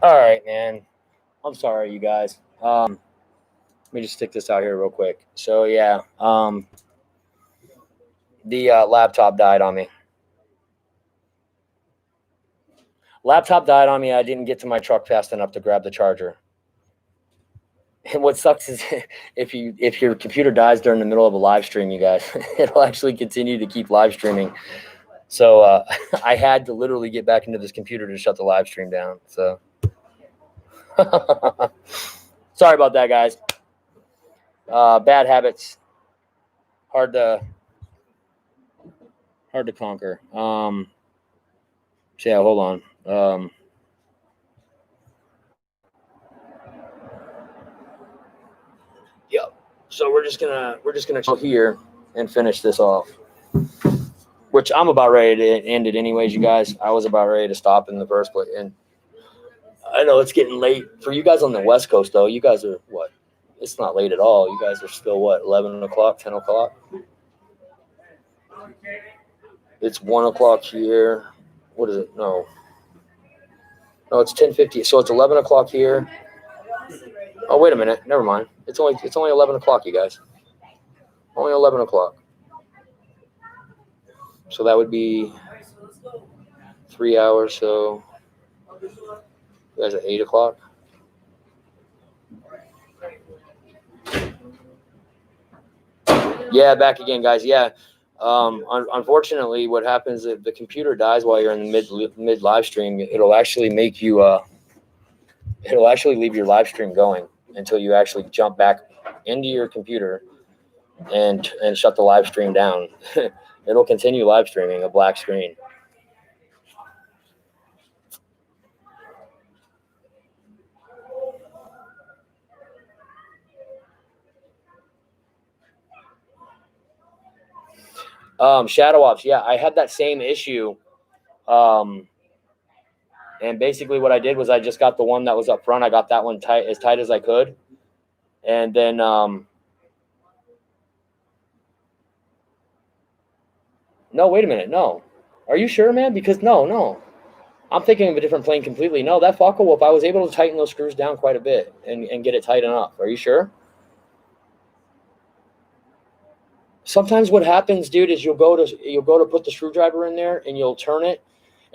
All right, man. I'm sorry, you guys. Let me just stick this out here real quick. So yeah, the laptop died on me. Laptop died on me. I didn't get to my truck fast enough to grab the charger. And what sucks is if your computer dies during the middle of a live stream, you guys, it'll actually continue to keep live streaming. So I had to literally get back into this computer to shut the live stream down. So sorry about that, guys. Bad habits, hard to conquer. So yeah, hold on. Yep. So we're just gonna chill here and finish this off. Which I'm about ready to end it anyways, you guys. I was about ready to stop in the first place, and I know it's getting late for you guys on the West Coast, though. You guys are what? It's not late at all. You guys are still what? 11 o'clock, 10 o'clock. It's 1 o'clock here. What is it? No, it's 10:50. So it's 11 o'clock here. Oh, wait a minute. Never mind. It's only 11 o'clock, you guys. Only 11 o'clock. So that would be 3 hours. So you guys at 8 o'clock. Yeah, back again, guys. Yeah. Unfortunately, what happens if the computer dies while you're in the mid live stream, it'll actually make you it'll actually leave your live stream going until you actually jump back into your computer and shut the live stream down. It'll continue live streaming a black screen. Shadow Ops, yeah, I had that same issue. Um, and basically, what I did was I just got the one that was up front. I got that one tight as I could, and then no, wait a minute, no, are you sure, man? Because no, I'm thinking of a different plane completely. No, that Focke-Wulf, I was able to tighten those screws down quite a bit and get it tight enough. Are you sure? Sometimes what happens, dude, is you'll go to put the screwdriver in there and you'll turn it,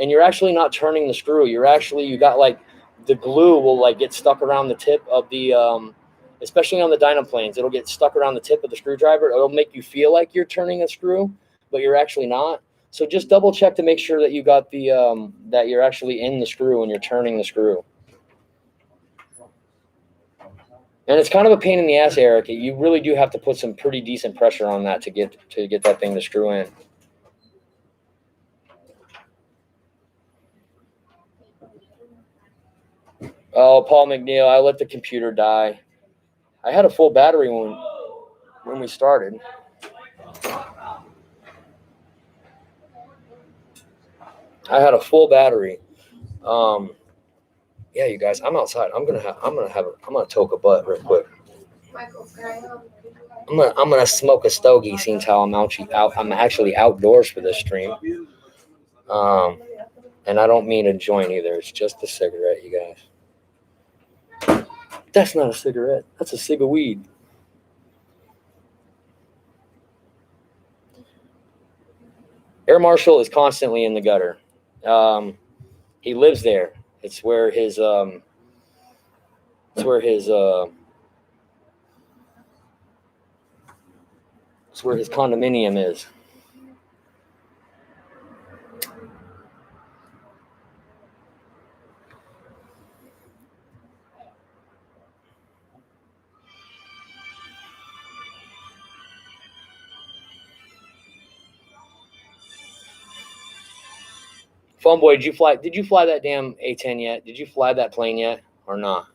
and you're actually not turning the screw. You got like the glue will like get stuck around the tip of the especially on the Dynaplanes, it'll get stuck around the tip of the screwdriver. It'll make you feel like you're turning a screw, but you're actually not. So just double check to make sure that you got the that you're actually in the screw and you're turning the screw. And it's kind of a pain in the ass, Eric. You really do have to put some pretty decent pressure on that to get that thing to screw in. Oh, Paul McNeil, I let the computer die. I had a full battery when we started. I had a full battery. Um, yeah, you guys, I'm outside. I'm gonna toke a butt real quick. I'm gonna smoke a stogie. Since how I'm actually outdoors for this stream. Um, and I don't mean a joint either. It's just a cigarette, you guys. That's not a cigarette. That's a cig of weed. Air Marshal is constantly in the gutter. Um, he lives there. It's where his it's where his it's where his condominium is. Phone boy, did you fly that damn A-10 yet? Did you fly that plane yet or not?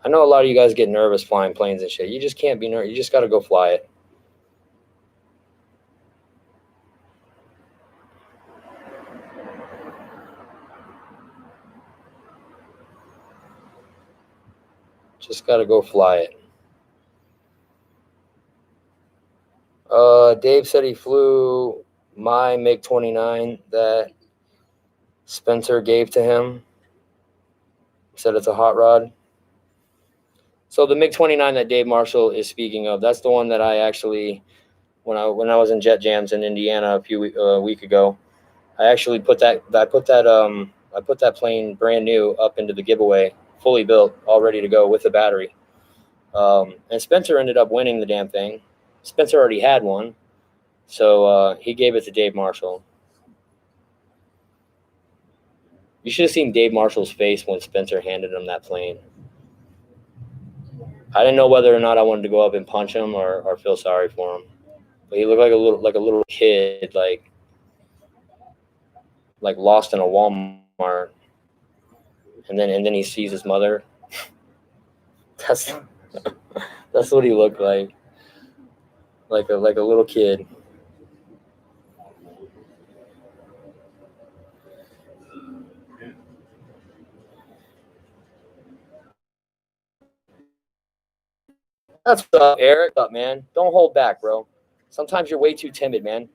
I know a lot of you guys get nervous flying planes and shit. You just can't be nervous. You just got to go fly it. Just got to go fly it. Dave said he flew my MiG-29 that Spencer gave to him. Said it's a hot rod. So the MiG-29 that Dave Marshall is speaking of, that's the one that I actually, when I was in Jet Jams in Indiana a week ago, I actually put that plane brand new up into the giveaway, fully built, all ready to go with the battery. And Spencer ended up winning the damn thing. Spencer already had one, so he gave it to Dave Marshall. You should have seen Dave Marshall's face when Spencer handed him that plane. I didn't know whether or not I wanted to go up and punch him or feel sorry for him. But he looked like a little kid, like lost in a Walmart. And then he sees his mother. That's what he looked like. Like a little kid. That's what's up, Eric. What's up, man? Don't hold back, bro. Sometimes you're way too timid, man.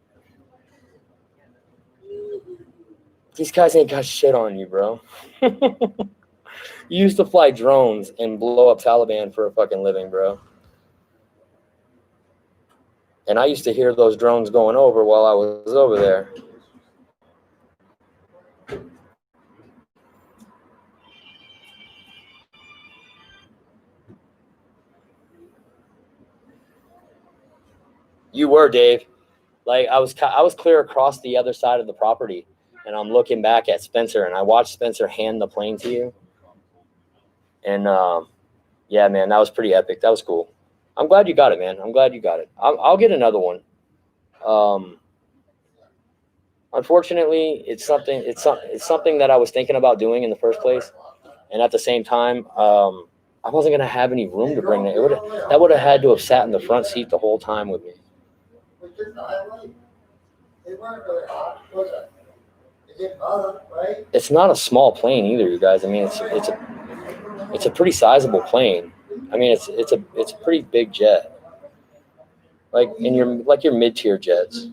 These guys ain't got shit on you, bro. You used to fly drones and blow up Taliban for a fucking living, bro. And I used to hear those drones going over while I was over there. You were, Dave. Like I was clear across the other side of the property, and I'm looking back at Spencer, and I watched Spencer hand the plane to you. And yeah, man, that was pretty epic. That was cool. I'm glad you got it, man. I'm glad you got it. I'll get another one. Unfortunately, it's something that I was thinking about doing in the first place, and at the same time, I wasn't gonna have any room to bring it. That would have had to have sat in the front seat the whole time with me. It's not a small plane either, you guys. I mean, it's a pretty sizable plane. I mean, it's a pretty big jet. Like your mid-tier jets.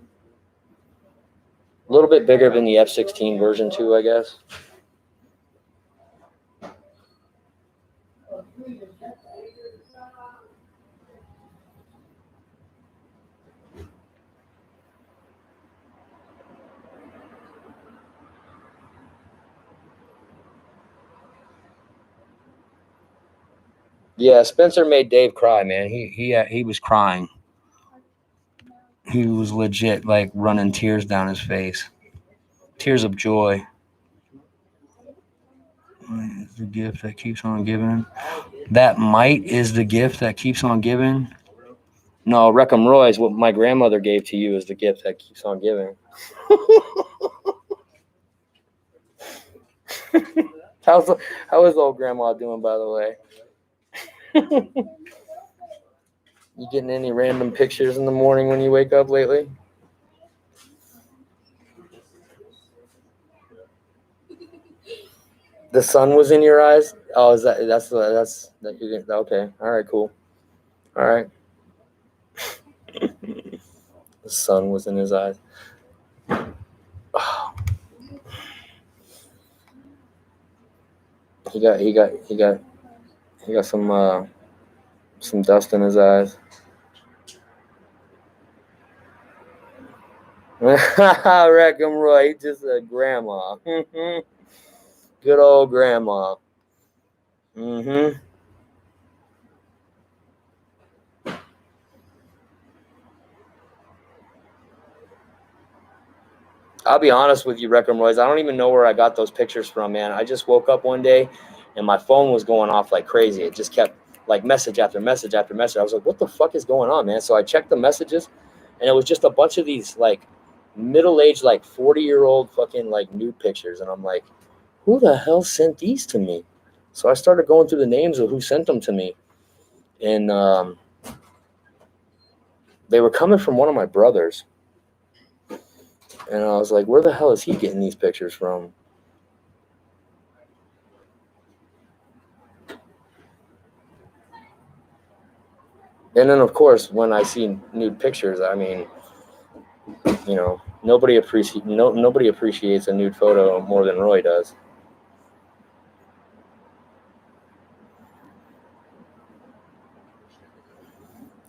A little bit bigger than the F-16 version 2, I guess. Yeah, Spencer made Dave cry, man. He was crying. He was legit like running tears down his face. Tears of joy. It's the gift that keeps on giving. That might is the gift that keeps on giving. No, Reckham Roy's what my grandmother gave to you is the gift that keeps on giving. How is old grandma doing, by the way? You getting any random pictures in the morning when you wake up lately? The sun was in your eyes? Oh, is that's that you're okay. All right, cool. All right. The sun was in his eyes. Oh. He got some dust in his eyes. Reckham Roy, he's just a grandma. Good old grandma. Mm-hmm. I'll be honest with you, Reckham Royce. I don't even know where I got those pictures from, man. I just woke up one day and my phone was going off like crazy. It just kept like message after message after message. I was like, what the fuck is going on, man? So I checked the messages and it was just a bunch of these like middle-aged, like 40-year-old fucking like nude pictures. And I'm like, who the hell sent these to me? So I started going through the names of who sent them to me. And they were coming from one of my brothers. And I was like, where the hell is he getting these pictures from? And then, of course, when I see nude pictures, I mean, you know, nobody appreciates a nude photo more than Roy does.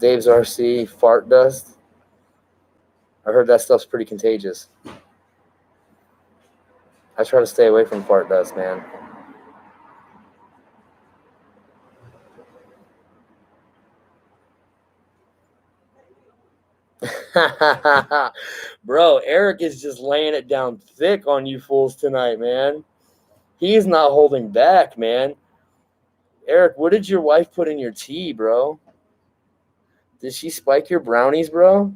Dave's RC fart dust. I heard that stuff's pretty contagious. I try to stay away from fart dust, man. Bro, Eric is just laying it down thick on you fools tonight, man. He's not holding back, man. Eric, what did your wife put in your tea, bro? Did she spike your brownies, bro?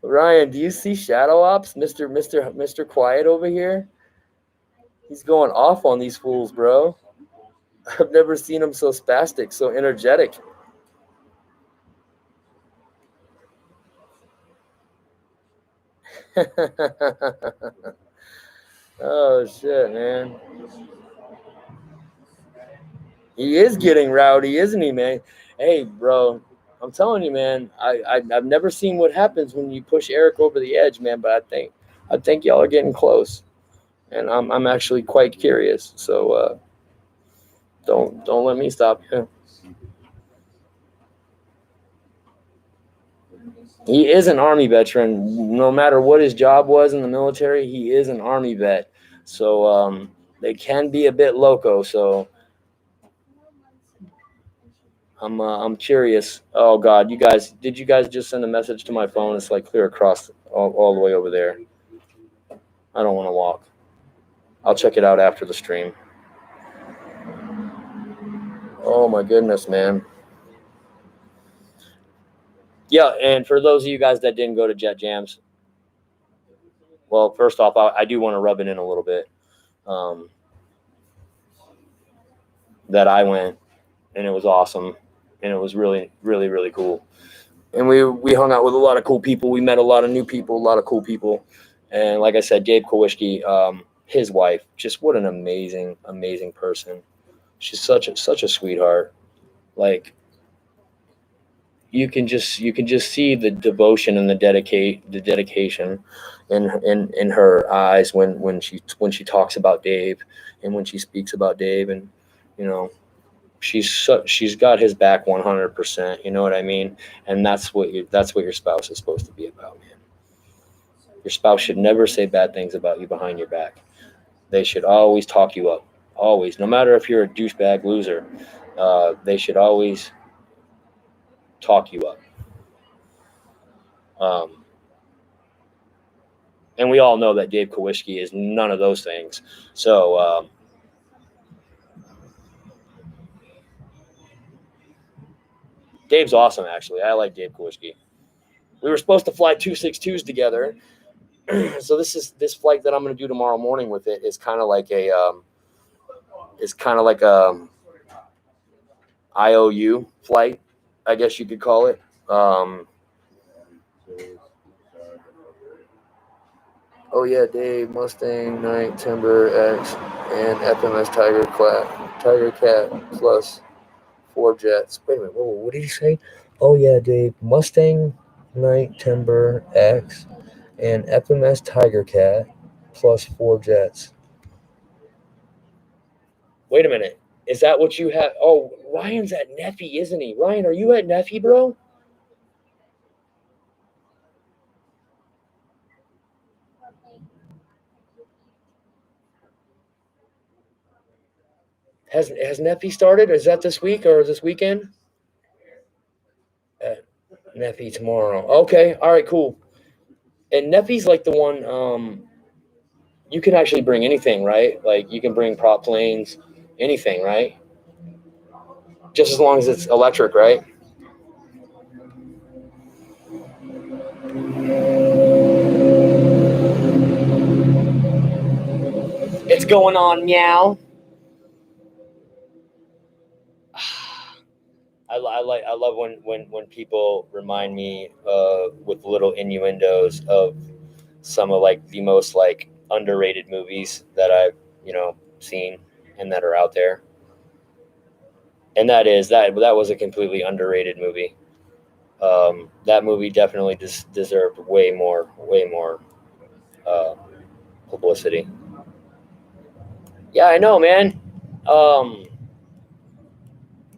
Ryan, do you see Shadow Ops, Mr. Quiet over here? He's going off on these fools, bro. I've never seen him so spastic, so energetic. Oh shit, man. He is getting rowdy, isn't he, man? Hey, bro, I'm telling you, man. I've never seen what happens when you push Eric over the edge, man. But I think y'all are getting close, and I'm actually quite curious. So don't let me stop you. He is an Army veteran. No matter what his job was in the military, he is an Army vet. So they can be a bit loco. So I'm curious. Oh God, did you guys just send a message to my phone? It's like clear across all the way over there. I don't want to walk. I'll check it out after the stream. Oh my goodness, man. Yeah, and for those of you guys that didn't go to Jet Jams, well, first off, I do want to rub it in a little bit. That I went, and it was awesome, and it was really, really, really cool. And we hung out with a lot of cool people. We met a lot of new people, a lot of cool people. And like I said, Gabe Kowalski, his wife, just what an amazing, amazing person. She's such a sweetheart. Like you can just see the devotion and the dedication in her eyes when she talks about Dave and when she speaks about Dave, and you know, she's got his back 100%. You know what I mean? And that's what your spouse is supposed to be about, man. Your spouse should never say bad things about you behind your back. They should always talk you up. Always, no matter if you're a douchebag loser, they should always talk you up. And we all know that Dave Kowalski is none of those things. So Dave's awesome, actually. I like Dave Kowalski. We were supposed to fly 262s together. So this flight that I'm going to do tomorrow morning with it is kind of like a IOU flight, I guess you could call it. Oh yeah, Dave, Mustang, Night, Timber, X, and FMS Tiger Cat plus 4 jets. Wait a minute, what did he say? Oh yeah, Dave, Mustang, Night, Timber, X, and FMS Tiger Cat plus 4 jets. Wait a minute. Is that what you have? Oh, Ryan's at Neffy, isn't he? Ryan, are you at Neffy, bro? Has Neffy started? Is that this week or this weekend? Neffy tomorrow. Okay, all right, cool. And Neffy's like the one. You can actually bring anything, right? Like you can bring prop planes, anything, right? Just as long as it's electric, right? It's going on, meow. I love when people remind me with little innuendos of some of like the most like underrated movies that I've seen and that are out there. And that was a completely underrated movie. That movie definitely deserved way more uh, publicity. Yeah, I know, man. Um,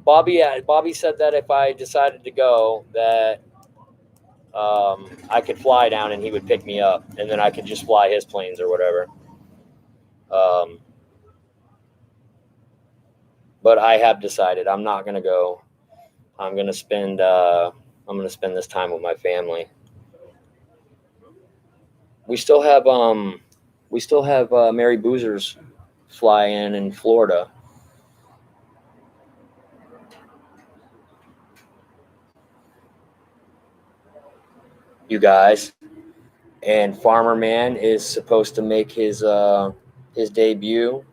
Bobby said that if I decided to go, that I could fly down and he would pick me up, and then I could just fly his planes or whatever. Um, but I have decided I'm not gonna go. I'm gonna spend this time with my family. We still have Mary Boozers fly in Florida. You guys, and Farmer Man is supposed to make his debut,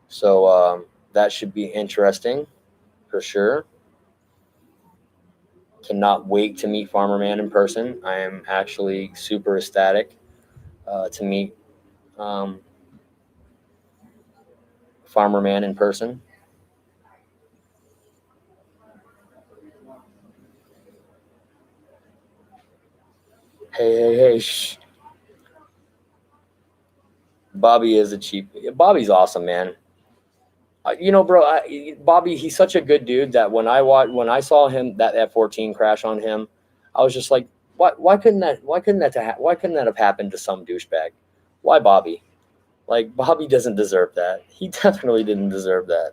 so that should be interesting for sure. Cannot wait to meet Farmer Man in person. I am actually super ecstatic to meet um, Farmer Man in person. Hey, shh. Bobby is a cheap. Bobby's awesome, man. Bro, Bobby, he's such a good dude that when I saw him that F-14 crash on him, I was just like, why couldn't that have happened to some douchebag? Why Bobby? Like Bobby doesn't deserve that. He definitely didn't deserve that.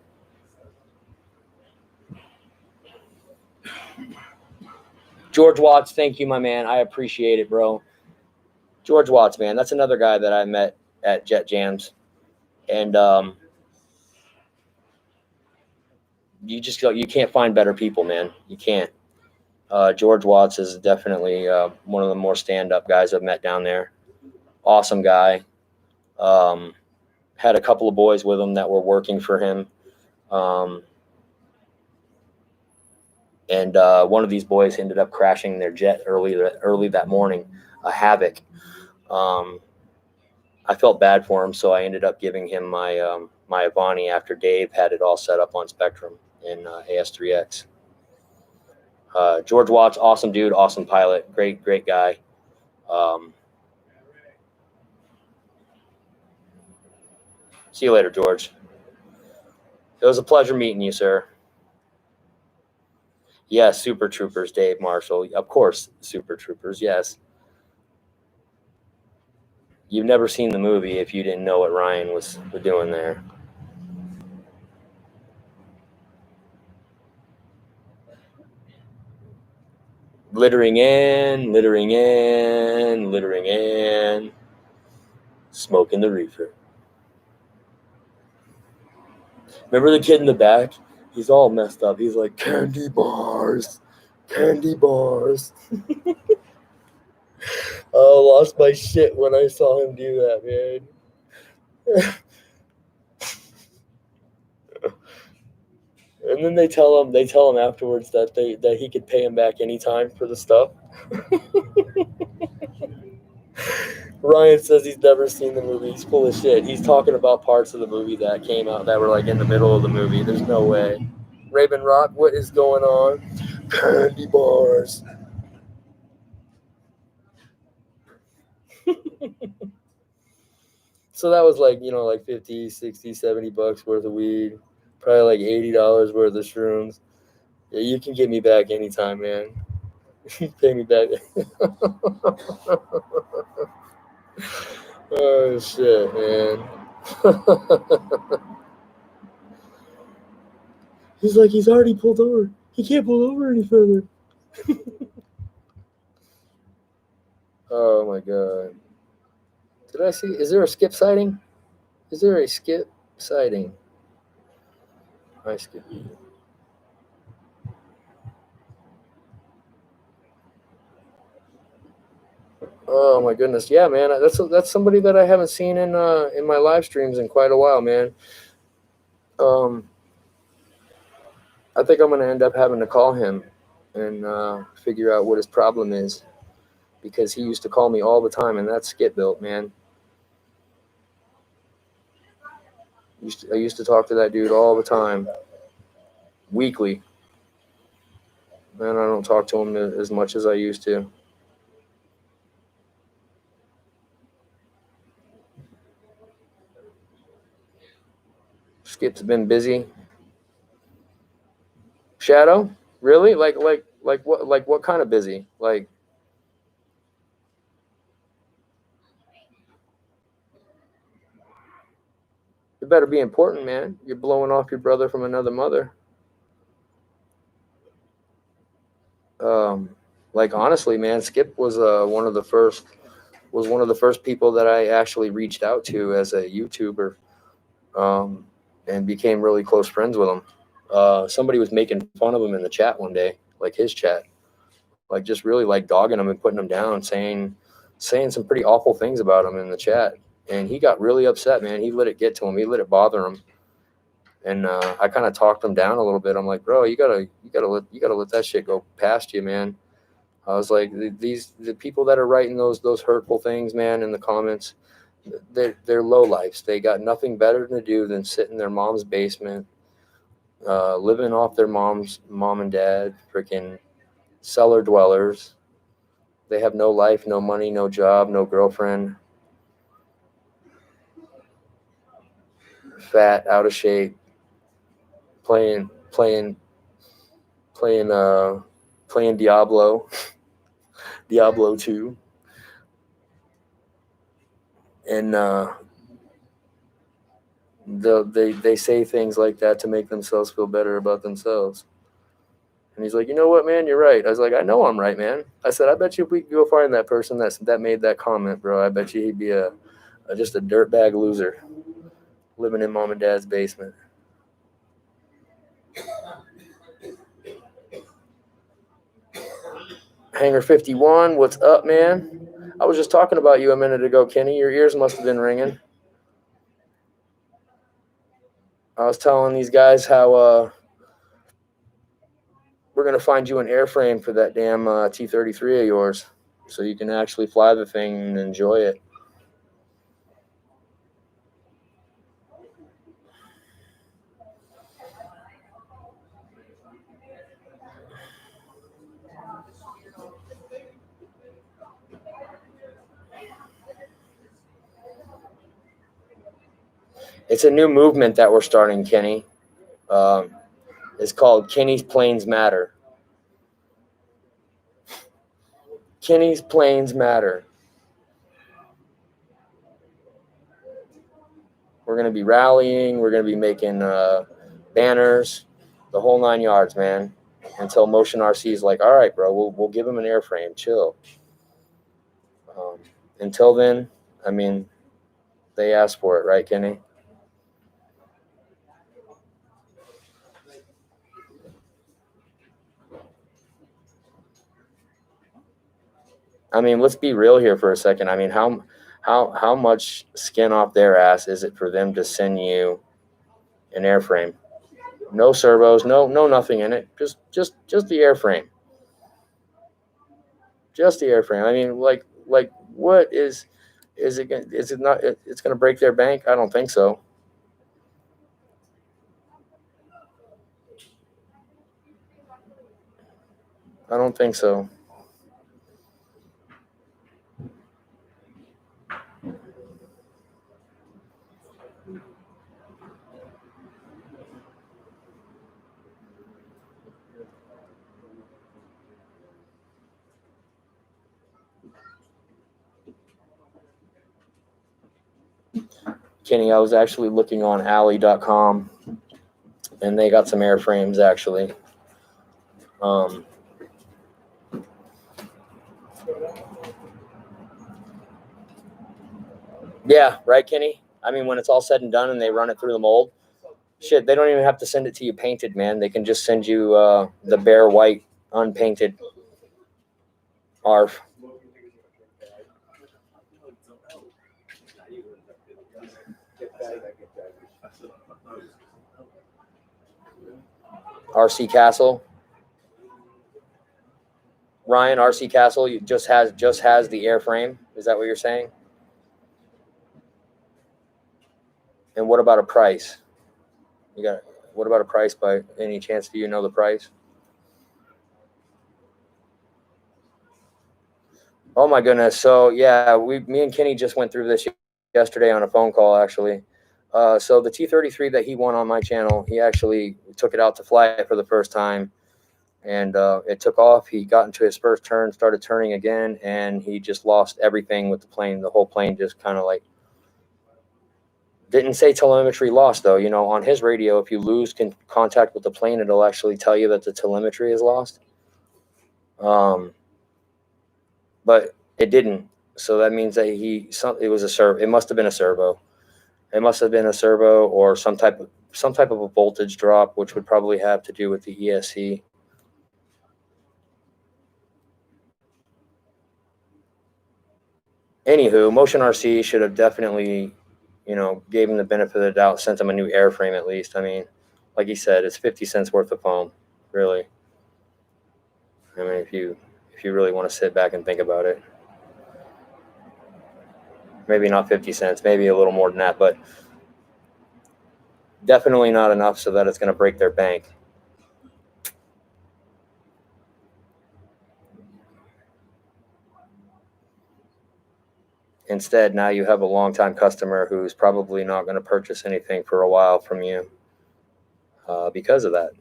George Watts, thank you, my man. I appreciate it, bro. George Watts, man, that's another guy that I met at Jet Jams, and you can't find better people, man. You can't. George Watts is definitely one of the more stand-up guys I've met down there. Awesome guy. Um, had a couple of boys with him that were working for him, um, and one of these boys ended up crashing their jet early that morning, a Havoc. Um, I felt bad for him, so I ended up giving him my Avani after Dave had it all set up on Spectrum in AS3X. George Watts, awesome dude, awesome pilot, great guy. Um, See you later, George. It was a pleasure meeting you, sir. Yes, Super Troopers, Dave Marshall. Of course, Super Troopers, yes. You've never seen the movie if you didn't know what Ryan was doing there. Littering in, smoking the reefer. Remember the kid in the back? He's all messed up. He's like, candy bars. I lost my shit when I saw him do that, man. And then they tell him afterwards that he could pay him back anytime for the stuff. Ryan says he's never seen the movie. He's full of shit. He's talking about parts of the movie that came out that were like in the middle of the movie. There's no way. Raven Rock, what is going on? Candy bars. So that was like, like 50, 60, 70 bucks worth of weed. Probably like $80 worth of shrooms. Yeah, you can get me back anytime, man. Pay me back. Oh shit, man. He's like, he's already pulled over. He can't pull over any further. Oh my god. Did I see? Is there a skip sighting? Is there a skip sighting? I skip. Oh my goodness, yeah, man. That's somebody that I haven't seen in my live streams in quite a while, man. Um, I think I'm gonna end up having to call him and figure out what his problem is, because he used to call me all the time, and that's skip built, man. I used to talk to that dude all the time. weekly. And I don't talk to him as much as I used to. Skip's been busy. Shadow? Really? Like what kind of busy? Like, it better be important, man. You're blowing off your brother from another mother. Like, honestly, man, Skip was one of the first people that I actually reached out to as a YouTuber, and became really close friends with him. Somebody was making fun of him in the chat one day, like his chat, like just really like dogging him and putting him down, saying some pretty awful things about him in the chat. And he got really upset, man. He let it get to him. He let it bother him. And I kind of talked him down a little bit. I'm like, bro, you gotta let that shit go past you, man. I was like, the people that are writing those hurtful things, man, in the comments, they're low lifes. They got nothing better to do than sit in their mom's basement, living off their mom and dad, freaking cellar dwellers. They have no life, no money, no job, no girlfriend. Fat, out of shape, playing Diablo, Diablo 2. And they say things like that to make themselves feel better about themselves. And he's like, you know what, man, you're right. I was like, I know I'm right, man. I said, I bet you if we could go find that person that made that comment, bro, I bet you he'd be just a dirtbag loser living in mom and dad's basement. Hanger 51, what's up, man? I was just talking about you a minute ago, Kenny. Your ears must have been ringing. I was telling these guys how we're going to find you an airframe for that damn T-33 of yours so you can actually fly the thing and enjoy it. It's a new movement that we're starting, Kenny. It's called Kenny's Planes Matter. Kenny's Planes Matter. We're going to be rallying. We're going to be making banners, the whole 9 yards, man, until Motion RC is like, all right, bro, we'll give him an airframe. Chill. Until then, I mean, they asked for it, right, Kenny? I mean, let's be real here for a second. I mean, how much skin off their ass is it for them to send you an airframe? No servos, no nothing in it. Just the airframe. Just the airframe. I mean, like what is it not? It's going to break their bank? I don't think so. I don't think so. Kenny, I was actually looking on Alley.com, and they got some airframes actually. Yeah, right, Kenny? I mean, when it's all said and done and they run it through the mold, shit, they don't even have to send it to you painted, man. They can just send you the bare white, unpainted ARF. RC Castle. Ryan, RC Castle just has the airframe. Is that what you're saying? And what about a price? You got What about a price by any chance? Do you know the price? Oh my goodness. So yeah, me and Kenny just went through this yesterday on a phone call, actually. So the T33 that he won on my channel, he actually took it out to fly it for the first time, and it took off. He got into his first turn, started turning again, and he just lost everything with the plane. The whole plane just kind of like didn't say telemetry lost, though. You know, on his radio, if you lose contact with the plane, it'll actually tell you that the telemetry is lost. But it didn't. So that means that it was a servo. It must have been a servo. It must have been a servo or some type of a voltage drop, which would probably have to do with the ESC. Anywho, Motion RC should have definitely, gave him the benefit of the doubt, sent him a new airframe at least. I mean, like he said, it's 50 cents worth of foam, really. I mean, if you really want to sit back and think about it, maybe not 50 cents, maybe a little more than that, but definitely not enough so that it's going to break their bank. Instead, now you have a longtime customer who's probably not going to purchase anything for a while from you because of that.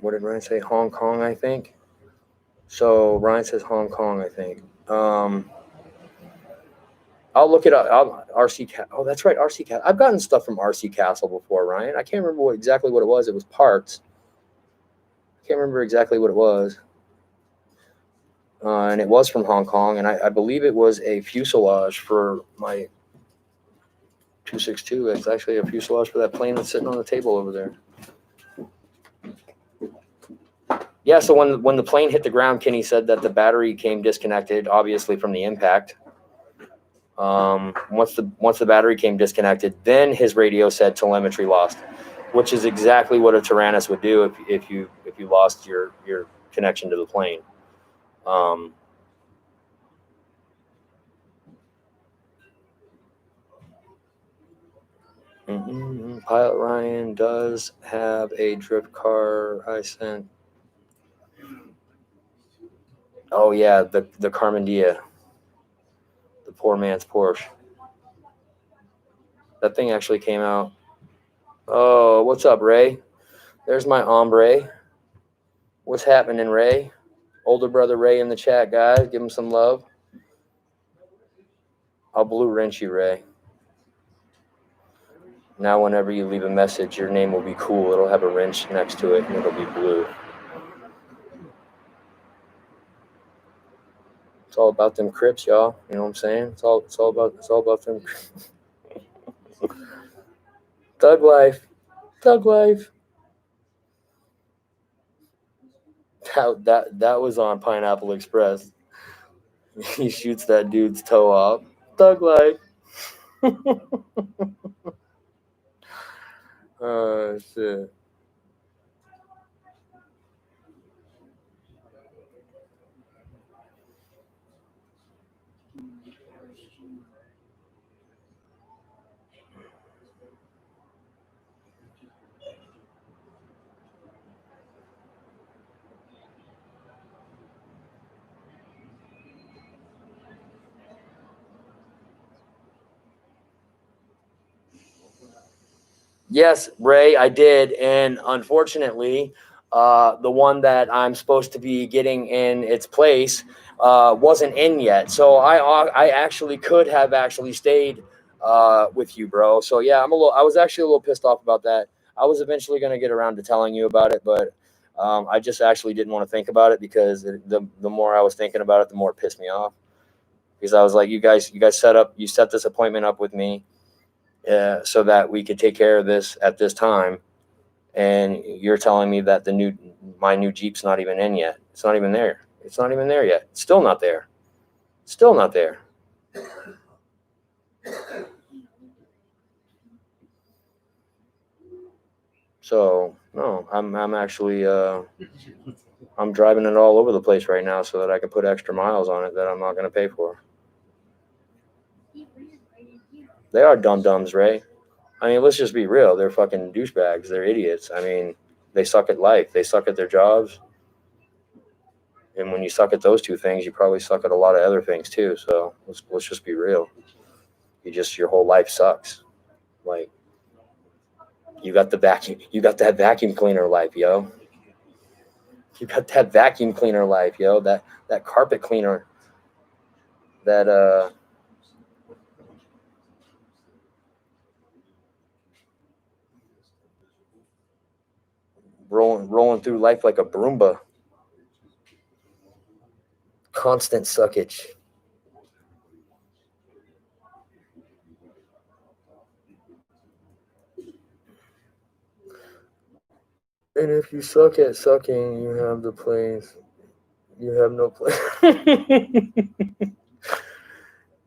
What did Ryan say? Hong Kong, I think. So Ryan says Hong Kong, I think. I'll look it up. RC Castle. Oh, that's right, RC Castle. I've gotten stuff from RC Castle before, Ryan. I can't remember exactly what it was. It was parts. I can't remember exactly what it was. And it was from Hong Kong, and I believe it was a fuselage for my 262. It's actually a fuselage for that plane that's sitting on the table over there. Yeah, so when the plane hit the ground, Kenny said that the battery came disconnected, obviously from the impact. Once the battery came disconnected, then his radio said telemetry lost, which is exactly what a Taranis would do if you lost your connection to the plane. Pilot Ryan does have a drift car I sent. Oh yeah, the Carmendia, the poor man's Porsche. That thing actually came out. Oh, what's up, Ray? There's my hombre. What's happening, Ray? Older brother Ray in the chat, guys. Give him some love. I'll blue wrench you, Ray. Now whenever you leave a message, your name will be cool. It'll have a wrench next to it, and it'll be blue. It's all about them Crips, y'all. You know what I'm saying? It's all about them. Thug life. That was on Pineapple Express. He shoots that dude's toe off. Thug life. Oh shit. Yes, Ray, I did, and unfortunately, the one that I'm supposed to be getting in its place wasn't in yet. So I actually could have actually stayed with you, bro. So yeah, I was actually a little pissed off about that. I was eventually going to get around to telling you about it, but I just actually didn't want to think about it because the more I was thinking about it, the more it pissed me off. Because I was like, you guys set this appointment up with me. So that we could take care of this at this time, and you're telling me that my new Jeep's not even in yet. It's not even there. It's not even there yet. It's still not there. Still not there. So no, I'm actually I'm driving it all over the place right now so that I can put extra miles on it that I'm not going to pay for. They are dum-dums, Ray. I mean, let's just be real. They're fucking douchebags. They're idiots. I mean, they suck at life. They suck at their jobs. And when you suck at those two things, you probably suck at a lot of other things too. So let's just be real. Your whole life sucks. Like, you got that vacuum cleaner life, yo. You got that vacuum cleaner life, yo. That carpet cleaner. That rolling through life like a broomba. Constant suckage. And if you suck at sucking, you have the place. You have no place.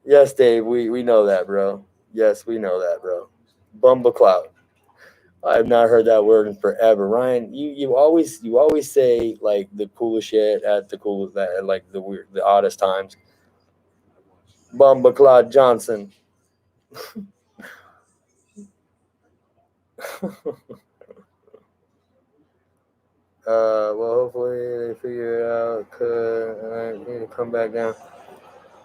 Yes, Dave, we know that, bro. Yes, we know that, bro. Bumblecloud. I have not heard that word in forever. Ryan, you always say like the coolest shit at the coolest at like the oddest times. Bumblecloud Johnson. Well, hopefully they figure it out. I need to come back down.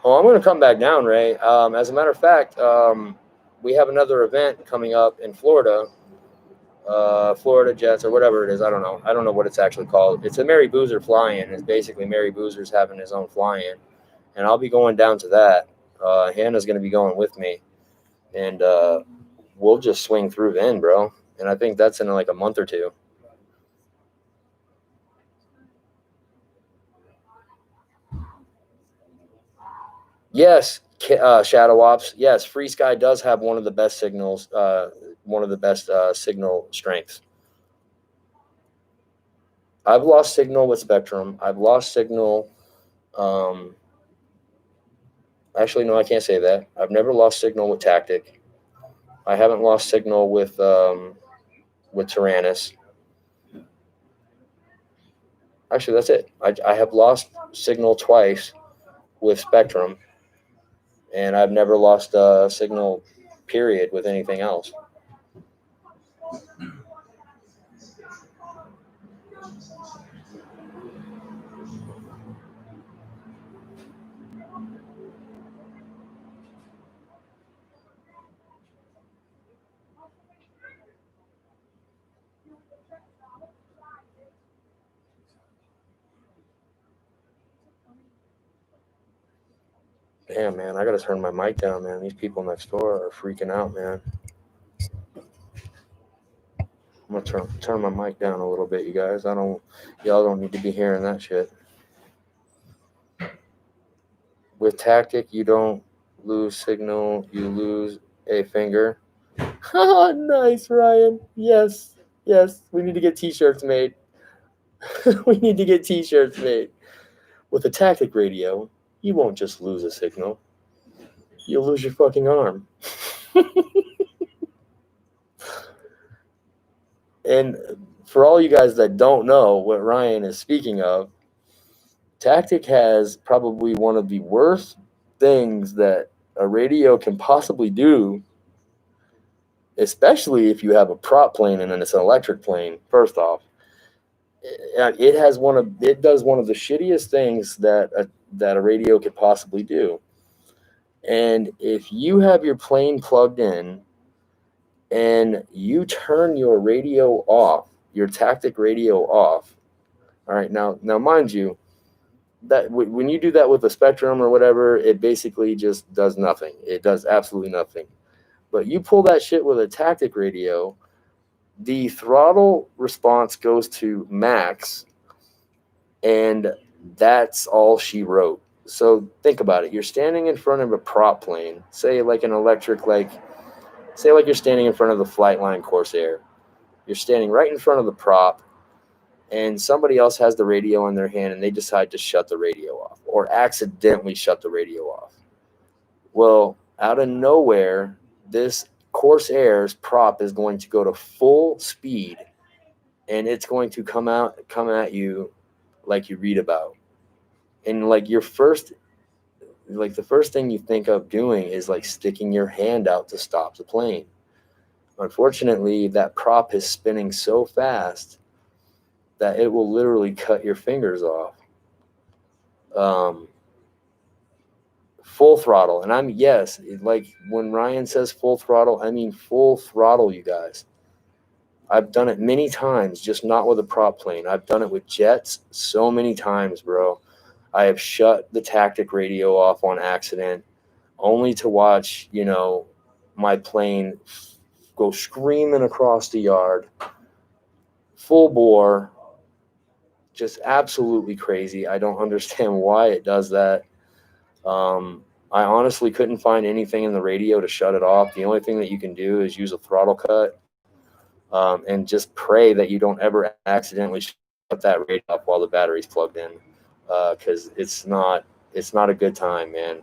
Oh, I'm going to come back down, Ray. As a matter of fact, we have another event coming up in Florida. Florida Jets or whatever it is. I don't know. I don't know what it's actually called. It's a Mary Boozer fly-in. It's basically Mary Boozer's having his own fly-in. And I'll be going down to that. Hannah's going to be going with me. And we'll just swing through then, bro. And I think that's in like a month or two. Yes, Shadow Ops. Yes, Free Sky does have one of the best signals, one of the best signal strengths. I've lost signal with Spectrum. I've lost signal. Actually, no, I can't say that. I've never lost signal with Tactic. I haven't lost signal with Tyrannus. Actually, that's it. I have lost signal twice with Spectrum, and I've never lost signal, period, with anything else. Damn, man, I gotta turn my mic down, man. These people next door are freaking out, man. I'm gonna turn my mic down a little bit, you guys. Y'all don't need to be hearing that shit. With Tactic, you don't lose signal, you lose a finger. Nice, Ryan. Yes. We need to get t-shirts made. We need to get t-shirts made. With a Tactic radio, you won't just lose a signal. You'll lose your fucking arm. And for all you guys that don't know what Ryan is speaking of, Tactic has probably one of the worst things that a radio can possibly do, especially if you have a prop plane and then it's an electric plane. First off, it does one of the shittiest things that a radio could possibly do. And if you have your plane plugged in and you turn your radio off, your Tactic radio off, all right, now mind you, that when you do that with a Spectrum or whatever, it basically just does nothing. It does absolutely nothing. But you pull that shit with a Tactic radio, the throttle response goes to max, and that's all she wrote. So think about it. You're standing in front of a prop plane, say like an electric, say you're standing in front of the Flightline Corsair. You're standing right in front of the prop, and somebody else has the radio in their hand, and they decide to shut the radio off or accidentally shut the radio off. Well, out of nowhere, this Corsair's prop is going to go to full speed, and it's going to come at you like you read about. And like your first like the first thing you think of doing is like sticking your hand out to stop the plane. Unfortunately, that prop is spinning so fast that it will literally cut your fingers off. Full throttle. And like when Ryan says full throttle, I mean full throttle, you guys. I've done it many times, just not with a prop plane. I've done it with jets so many times, bro. I have shut the tactic radio off on accident, only to watch, my plane go screaming across the yard, full bore, just absolutely crazy. I don't understand why it does that. I honestly couldn't find anything in the radio to shut it off. The only thing that you can do is use a throttle cut, and just pray that you don't ever accidentally shut that radio off while the battery's plugged in, because it's not a good time, man.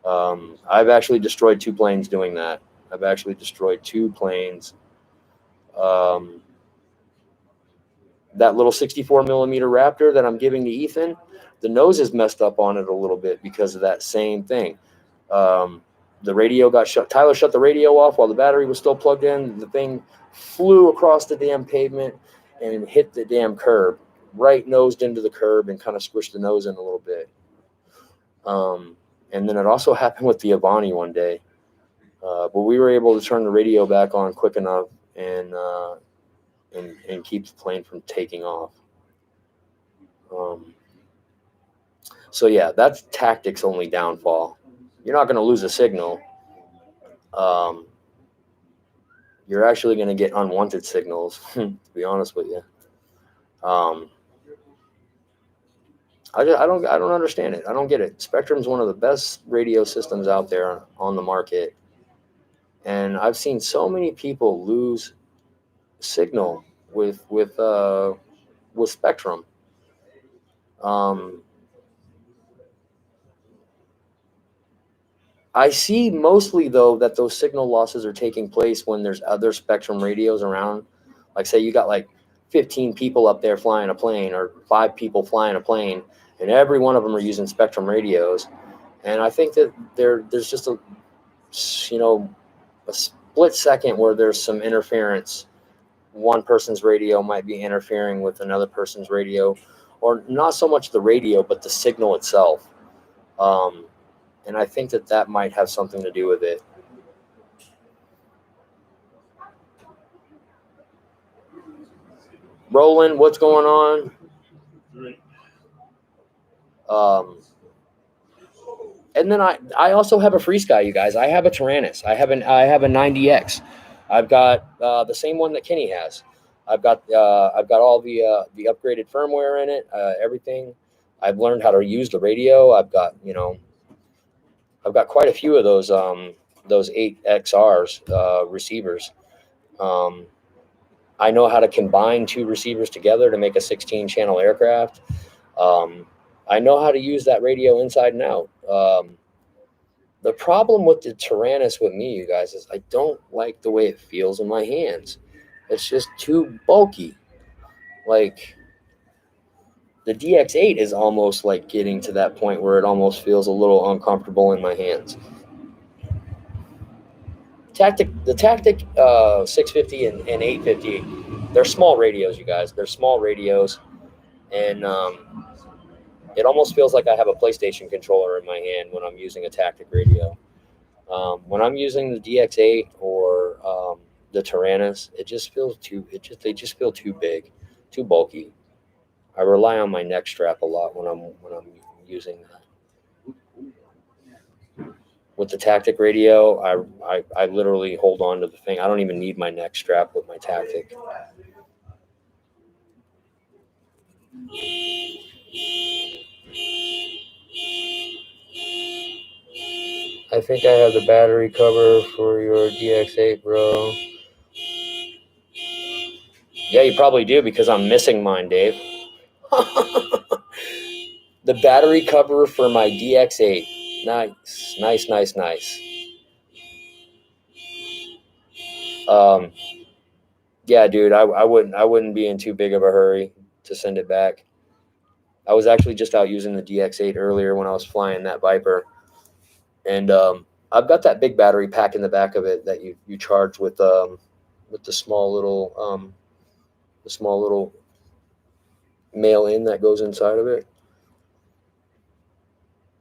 I've actually destroyed 2 planes doing that. I've actually destroyed 2 planes. That little 64 millimeter Raptor that I'm giving to Ethan, the nose is messed up on it a little bit because of that same thing. The radio got shut. Tyler shut the radio off while the battery was still plugged in. The thing flew across the damn pavement and hit the damn curb, right nosed into the curb, and kind of squished the nose in a little bit. And then it also happened with the Avani one day. But we were able to turn the radio back on quick enough and keep the plane from taking off. So yeah, that's tactics only downfall. You're not going to lose a signal. You're actually going to get unwanted signals, to be honest with you. I don't understand it. I don't get it. Spectrum's one of the best radio systems out there on the market, and I've seen so many people lose signal with Spectrum. I see mostly, though, that those signal losses are taking place when there's other Spectrum radios around. Like, say you got like 15 people up there flying a plane, or 5 people flying a plane, and every one of them are using Spectrum radios. And I think that there's just a split second where there's some interference. One person's radio might be interfering with another person's radio, or not so much the radio, but the signal itself. And I think that might have something to do with it. Roland, what's going on? And then I also have a FrSky, you guys. I have a Taranis. I have a 90X. I've got the same one that Kenny has. I've got all the upgraded firmware in it, everything. I've learned how to use the radio. I've got quite a few of those 8XRs receivers. I know how to combine 2 receivers together to make a 16-channel aircraft. I know how to use that radio inside and out. The problem with the Taranis with me, you guys, is I don't like the way it feels in my hands. It's just too bulky. Like, the DX8 is almost like getting to that point where it almost feels a little uncomfortable in my hands. The Tactic 650 and 850, they're small radios, you guys. They're small radios, and it almost feels like I have a PlayStation controller in my hand when I'm using a Tactic radio. When I'm using the DX8 or the Taranis, they just feel too big, too bulky. I rely on my neck strap a lot when I'm using that. With the Tactic radio, I literally hold on to the thing. I don't even need my neck strap with my Tactic. I think I have the battery cover for your DX8, bro. Yeah, you probably do, because I'm missing mine, Dave. The battery cover for my DX8. Nice. Yeah, dude, I wouldn't be in too big of a hurry to send it back. I was actually just out using the DX8 earlier when I was flying that Viper. And I've got that big battery pack in the back of it that you charge with the small little mail in that goes inside of it.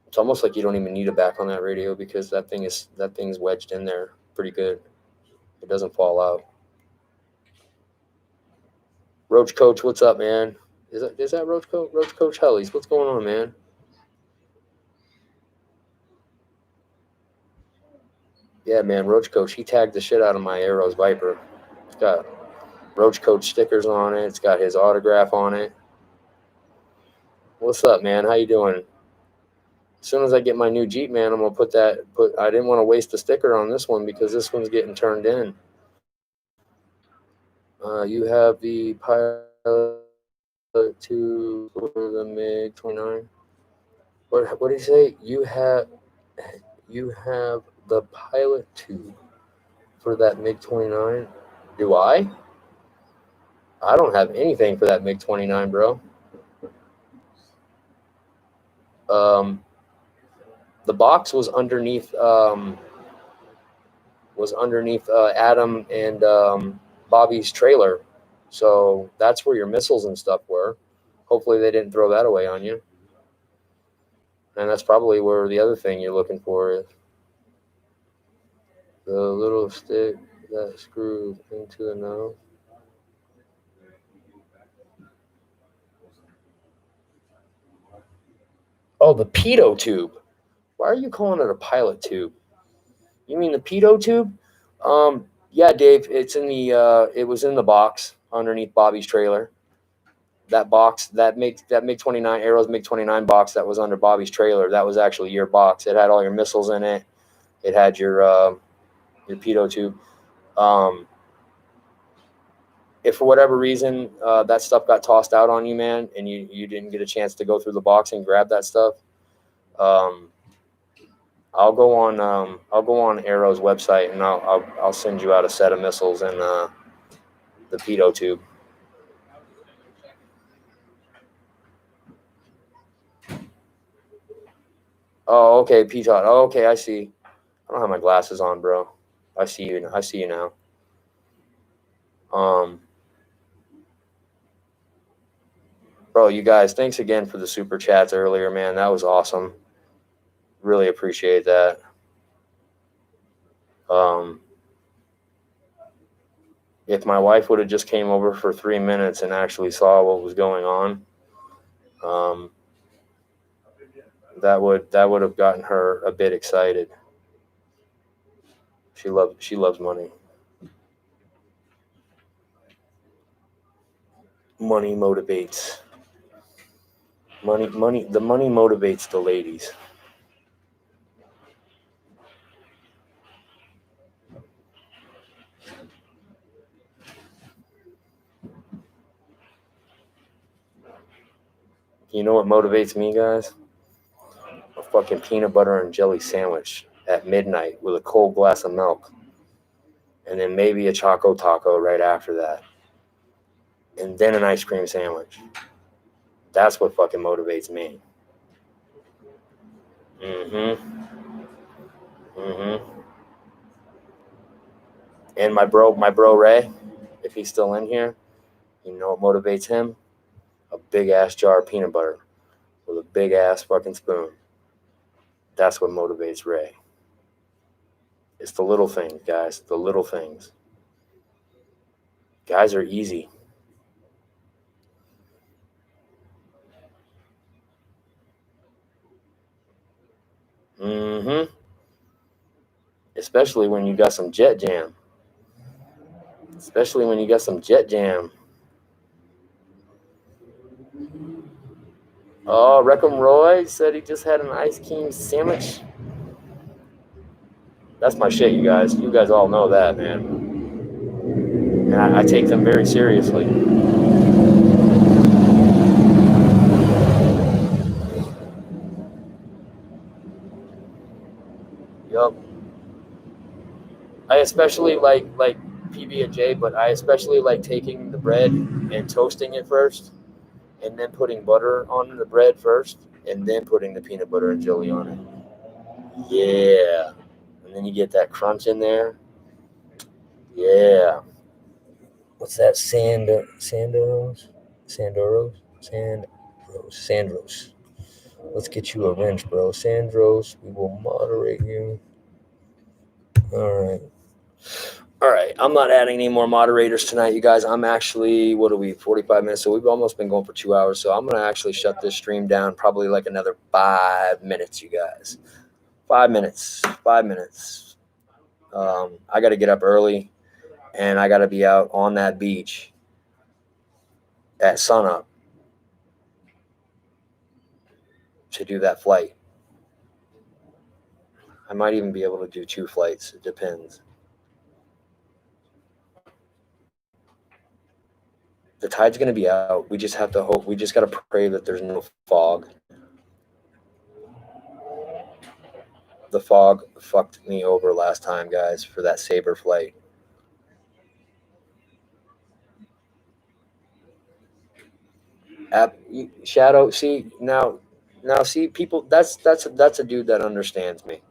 It's almost like you don't even need a back on that radio because that thing's wedged in there pretty good. It doesn't fall out. Roach Coach, what's up, man? Is that Roach Coach? Roach Coach Hellies, what's going on, man? Yeah, man, Roach Coach, he tagged the shit out of my Arrows Viper. It's got Roach Coach stickers on it. It's got his autograph on it. What's up, man? How you doing? As soon as I get my new Jeep, man, I'm gonna I didn't want to waste the sticker on this one because this one's getting turned in. You have the Pilot 2 for the MiG 29. What did he say? You have the Pilot 2 for that MiG 29. Do I? I don't have anything for that MiG 29, bro. The box was underneath Adam and Bobby's trailer, so that's where your missiles and stuff were. Hopefully they didn't throw that away on you. And that's probably where the other thing you're looking for is. The little stick that screws into the nose. Oh, the pitot tube. Why are you calling it a pilot tube? You mean the pitot tube? Yeah, Dave. It's in the. It was in the box underneath Bobby's trailer. That box, that MiG 29 Arrows MiG 29 box that was under Bobby's trailer. That was actually your box. It had all your missiles in it. It had your pitot tube. If for whatever reason that stuff got tossed out on you, man, and you didn't get a chance to go through the box and grab that stuff, I'll go on Arrow's website and I'll send you out a set of missiles and the pitot tube. Oh, okay, pitot. Oh, okay, I see. I don't have my glasses on, bro. I see you now. Bro, you guys, thanks again for the super chats earlier, man. That was awesome. Really appreciate that. If my wife would have just came over for 3 minutes and actually saw what was going on, that would have gotten her a bit excited. She loves money. Money motivates. The money motivates the ladies. You know what motivates me, guys? A fucking peanut butter and jelly sandwich at midnight with a cold glass of milk. And then maybe a Choco Taco right after that. And then an ice cream sandwich. That's what fucking motivates me. And my bro Ray, if he's still in here, you know what motivates him? A big ass jar of peanut butter with a big ass fucking spoon. That's what motivates Ray. It's the little things, guys. The little things. Guys are easy. Especially when you got some Jet Jam. Oh, Reckham Roy said he just had an ice cream sandwich. That's my shit, you guys. You guys all know that, man. And I take them very seriously. Yup. I especially like PB&J, but I especially like taking the bread and toasting it first, and then putting butter on the bread first, and then putting the peanut butter and jelly on it. Yeah. And then you get that crunch in there. Yeah. What's that? Sandros. Let's get you a wrench, bro. Sandros, we will moderate you. All right. All right. I'm not adding any more moderators tonight, you guys. I'm actually, 45 minutes? So we've almost been going for 2 hours. So I'm going to actually shut this stream down probably like another 5 minutes, you guys. 5 minutes. 5 minutes. I got to get up early and I got to be out on that beach at sunup to do that flight. I might even be able to do 2 flights. It depends. The tide's going to be out. We just have to hope. We just got to pray that there's no fog. The fog fucked me over last time, guys, for that Sabre flight. Shadow, see people. That's a dude that understands me.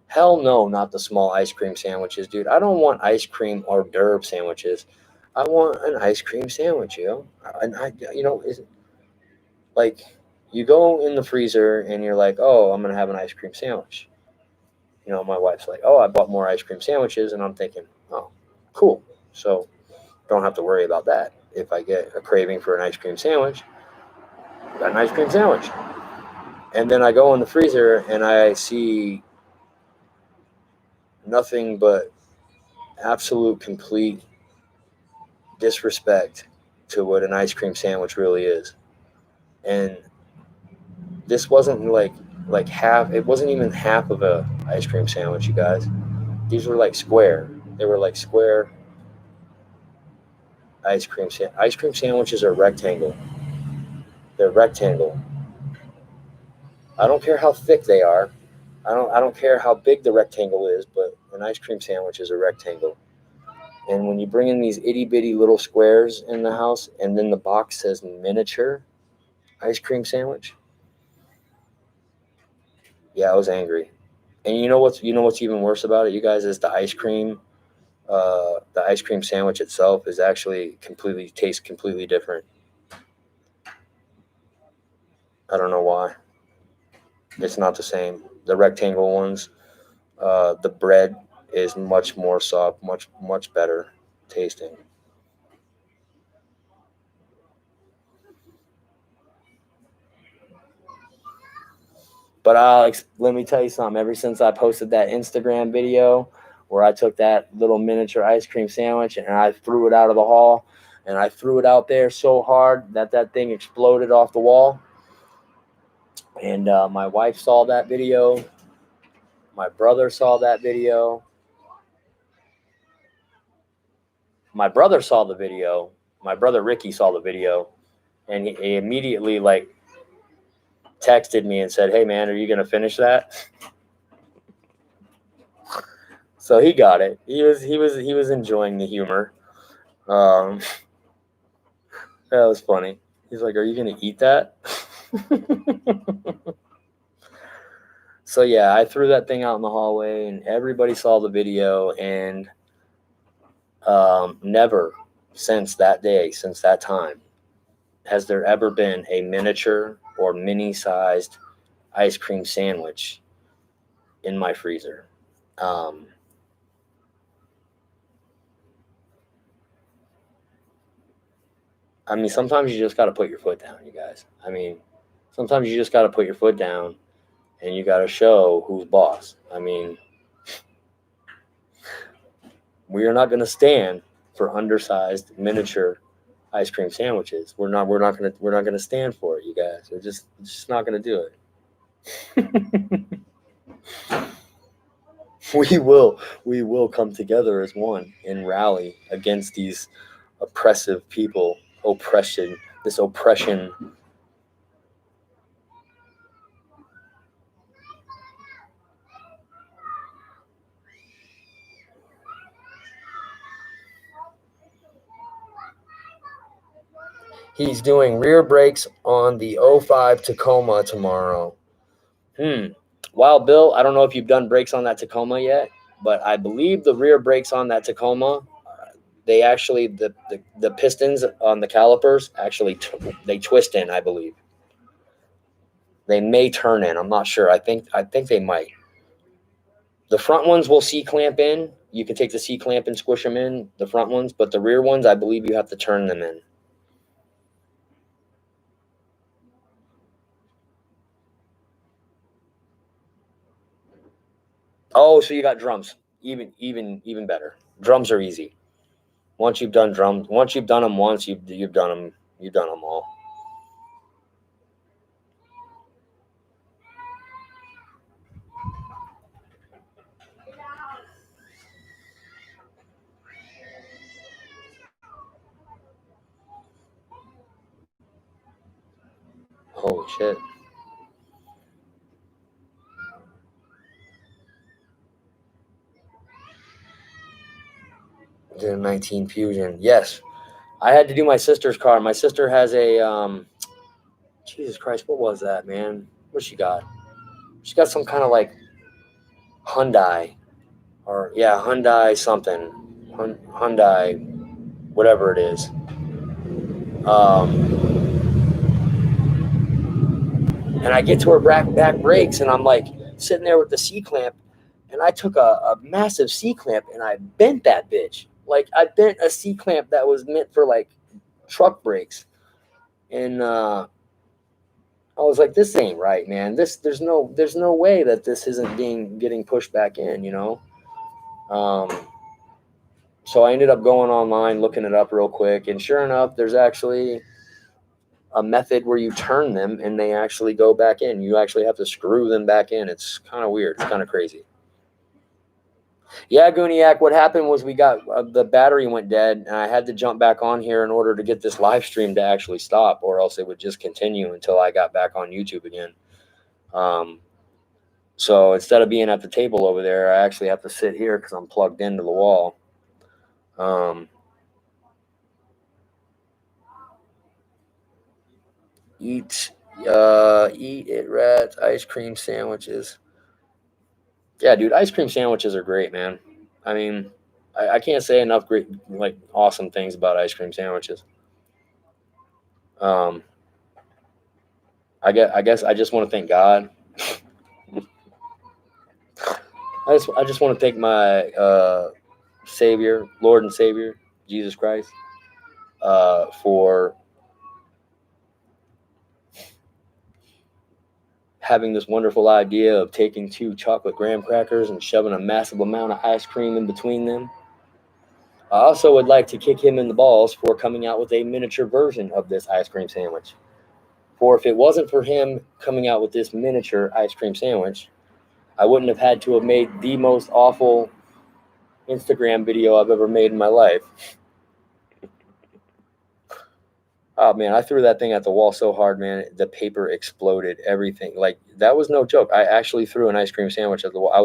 Hell no, not the small ice cream sandwiches, dude. I don't want ice cream hors d'oeuvre sandwiches. I want an ice cream sandwich, And is like you go in the freezer and you're like, oh, I'm gonna have an ice cream sandwich. My wife's like, oh, I bought more ice cream sandwiches, and I'm thinking, oh, cool. So don't have to worry about that. If I get a craving for an ice cream sandwich, got an ice cream sandwich. And then I go in the freezer and I see nothing but absolute complete disrespect to what an ice cream sandwich really is. And this wasn't like half, it wasn't even half of a ice cream sandwich, you guys. These were like square. They were like square ice cream sandwiches are rectangle. They're rectangle. I don't care how thick they are. I don't care how big the rectangle is, but an ice cream sandwich is a rectangle. And when you bring in these itty bitty little squares in the house, and then the box says miniature ice cream sandwich, yeah, I was angry. And you know what's even worse about it, you guys, is the ice cream sandwich itself is actually tastes completely different. I don't know why. It's not the same. The rectangle ones, the bread is much more soft, much better tasting. But Alex, let me tell you something. Ever since I posted that Instagram video where I took that little miniature ice cream sandwich and I threw it out of the hall, and I threw it out there so hard that thing exploded off the wall. And my wife saw that video. My brother saw that video. My brother saw the video. My brother Ricky saw the video, and he immediately texted me and said, "Hey man, are you gonna finish that?" So he got it. He was enjoying the humor. That was funny. He's like, "Are you gonna eat that?" So yeah, I threw that thing out in the hallway, and everybody saw the video. And never since that day, since that time, has there ever been a miniature or mini-sized ice cream sandwich in my freezer. I mean, sometimes you just got to put your foot down, you guys. I mean, sometimes you just got to put your foot down and you got to show who's boss. I mean, we are not going to stand for undersized miniature ice cream sandwiches. We're not going to stand for it, you guys. We're just not going to do it. We will come together as one and rally against these oppressive people, this oppression. He's doing rear brakes on the 05 Tacoma tomorrow. Wild Bill, I don't know if you've done brakes on that Tacoma yet, but I believe the rear brakes on that Tacoma, they actually the pistons on the calipers actually they twist in. I believe they may turn in. I'm not sure. I think they might. The front ones will C-clamp in. You can take the C-clamp and squish them in, the front ones, but the rear ones, I believe you have to turn them in. Oh, so you got drums. Even better. Drums are easy. Once you've done drums, once you've done them once, you've done them. You've done them all. Holy shit. The 19 Fusion. Yes. I had to do my sister's car. My sister has a Jesus Christ, what was that, man? What she got? She got some kind of like Hyundai or yeah, Hyundai something. Hyundai whatever it is. Um and I get to her back brakes and I'm like sitting there with the C clamp and I took a massive C clamp and I bent that bitch. Like I bent a C clamp that was meant for like truck brakes. And I was like, this ain't right, man. There's no way that this isn't getting pushed back in, you know. Um, so I ended up going online, looking it up real quick, and sure enough, there's actually a method where you turn them and they actually go back in. You actually have to screw them back in. It's kind of weird. It's kind of crazy. Yeah, Gooniac, what happened was we got the battery went dead, and I had to jump back on here in order to get this live stream to actually stop, or else it would just continue until I got back on YouTube again. So instead of being at the table over there, I actually have to sit here because I'm plugged into the wall. Eat it, rats. Ice cream sandwiches. Yeah, dude, ice cream sandwiches are great, man. I mean, I can't say enough great, like, awesome things about ice cream sandwiches. Um, I guess I just want to thank God. I just want to thank my Savior, Lord and Savior, Jesus Christ, for having this wonderful idea of taking 2 chocolate graham crackers and shoving a massive amount of ice cream in between them. I also would like to kick him in the balls for coming out with a miniature version of this ice cream sandwich. For if it wasn't for him coming out with this miniature ice cream sandwich, I wouldn't have had to have made the most awful Instagram video I've ever made in my life. Oh man, I threw that thing at the wall so hard, man. The paper exploded, everything. Like, that was no joke. I actually threw an ice cream sandwich at the wall. I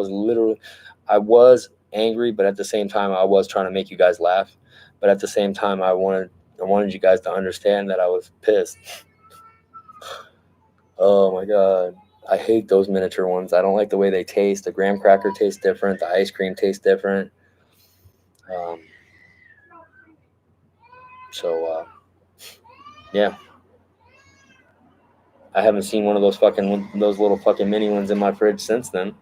was angry, but at the same time, I was trying to make you guys laugh. But at the same time, I wanted you guys to understand that I was pissed. Oh my God. I hate those miniature ones. I don't like the way they taste. The graham cracker tastes different. The ice cream tastes different. Um, so, yeah. I haven't seen one of those little fucking mini ones in my fridge since then.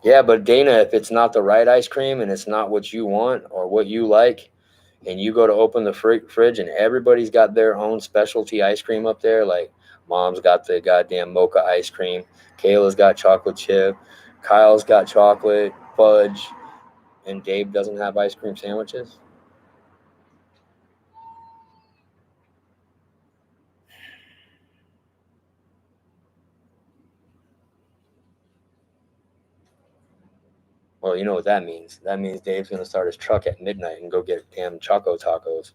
Yeah, but Dana, if it's not the right ice cream and it's not what you want or what you like, and you go to open the fridge and everybody's got their own specialty ice cream up there, like Mom's got the goddamn mocha ice cream, Kayla's got chocolate chip, Kyle's got chocolate fudge, and Dave doesn't have ice cream sandwiches. Well, you know what that means. That means Dave's going to start his truck at midnight and go get damn Choco Tacos.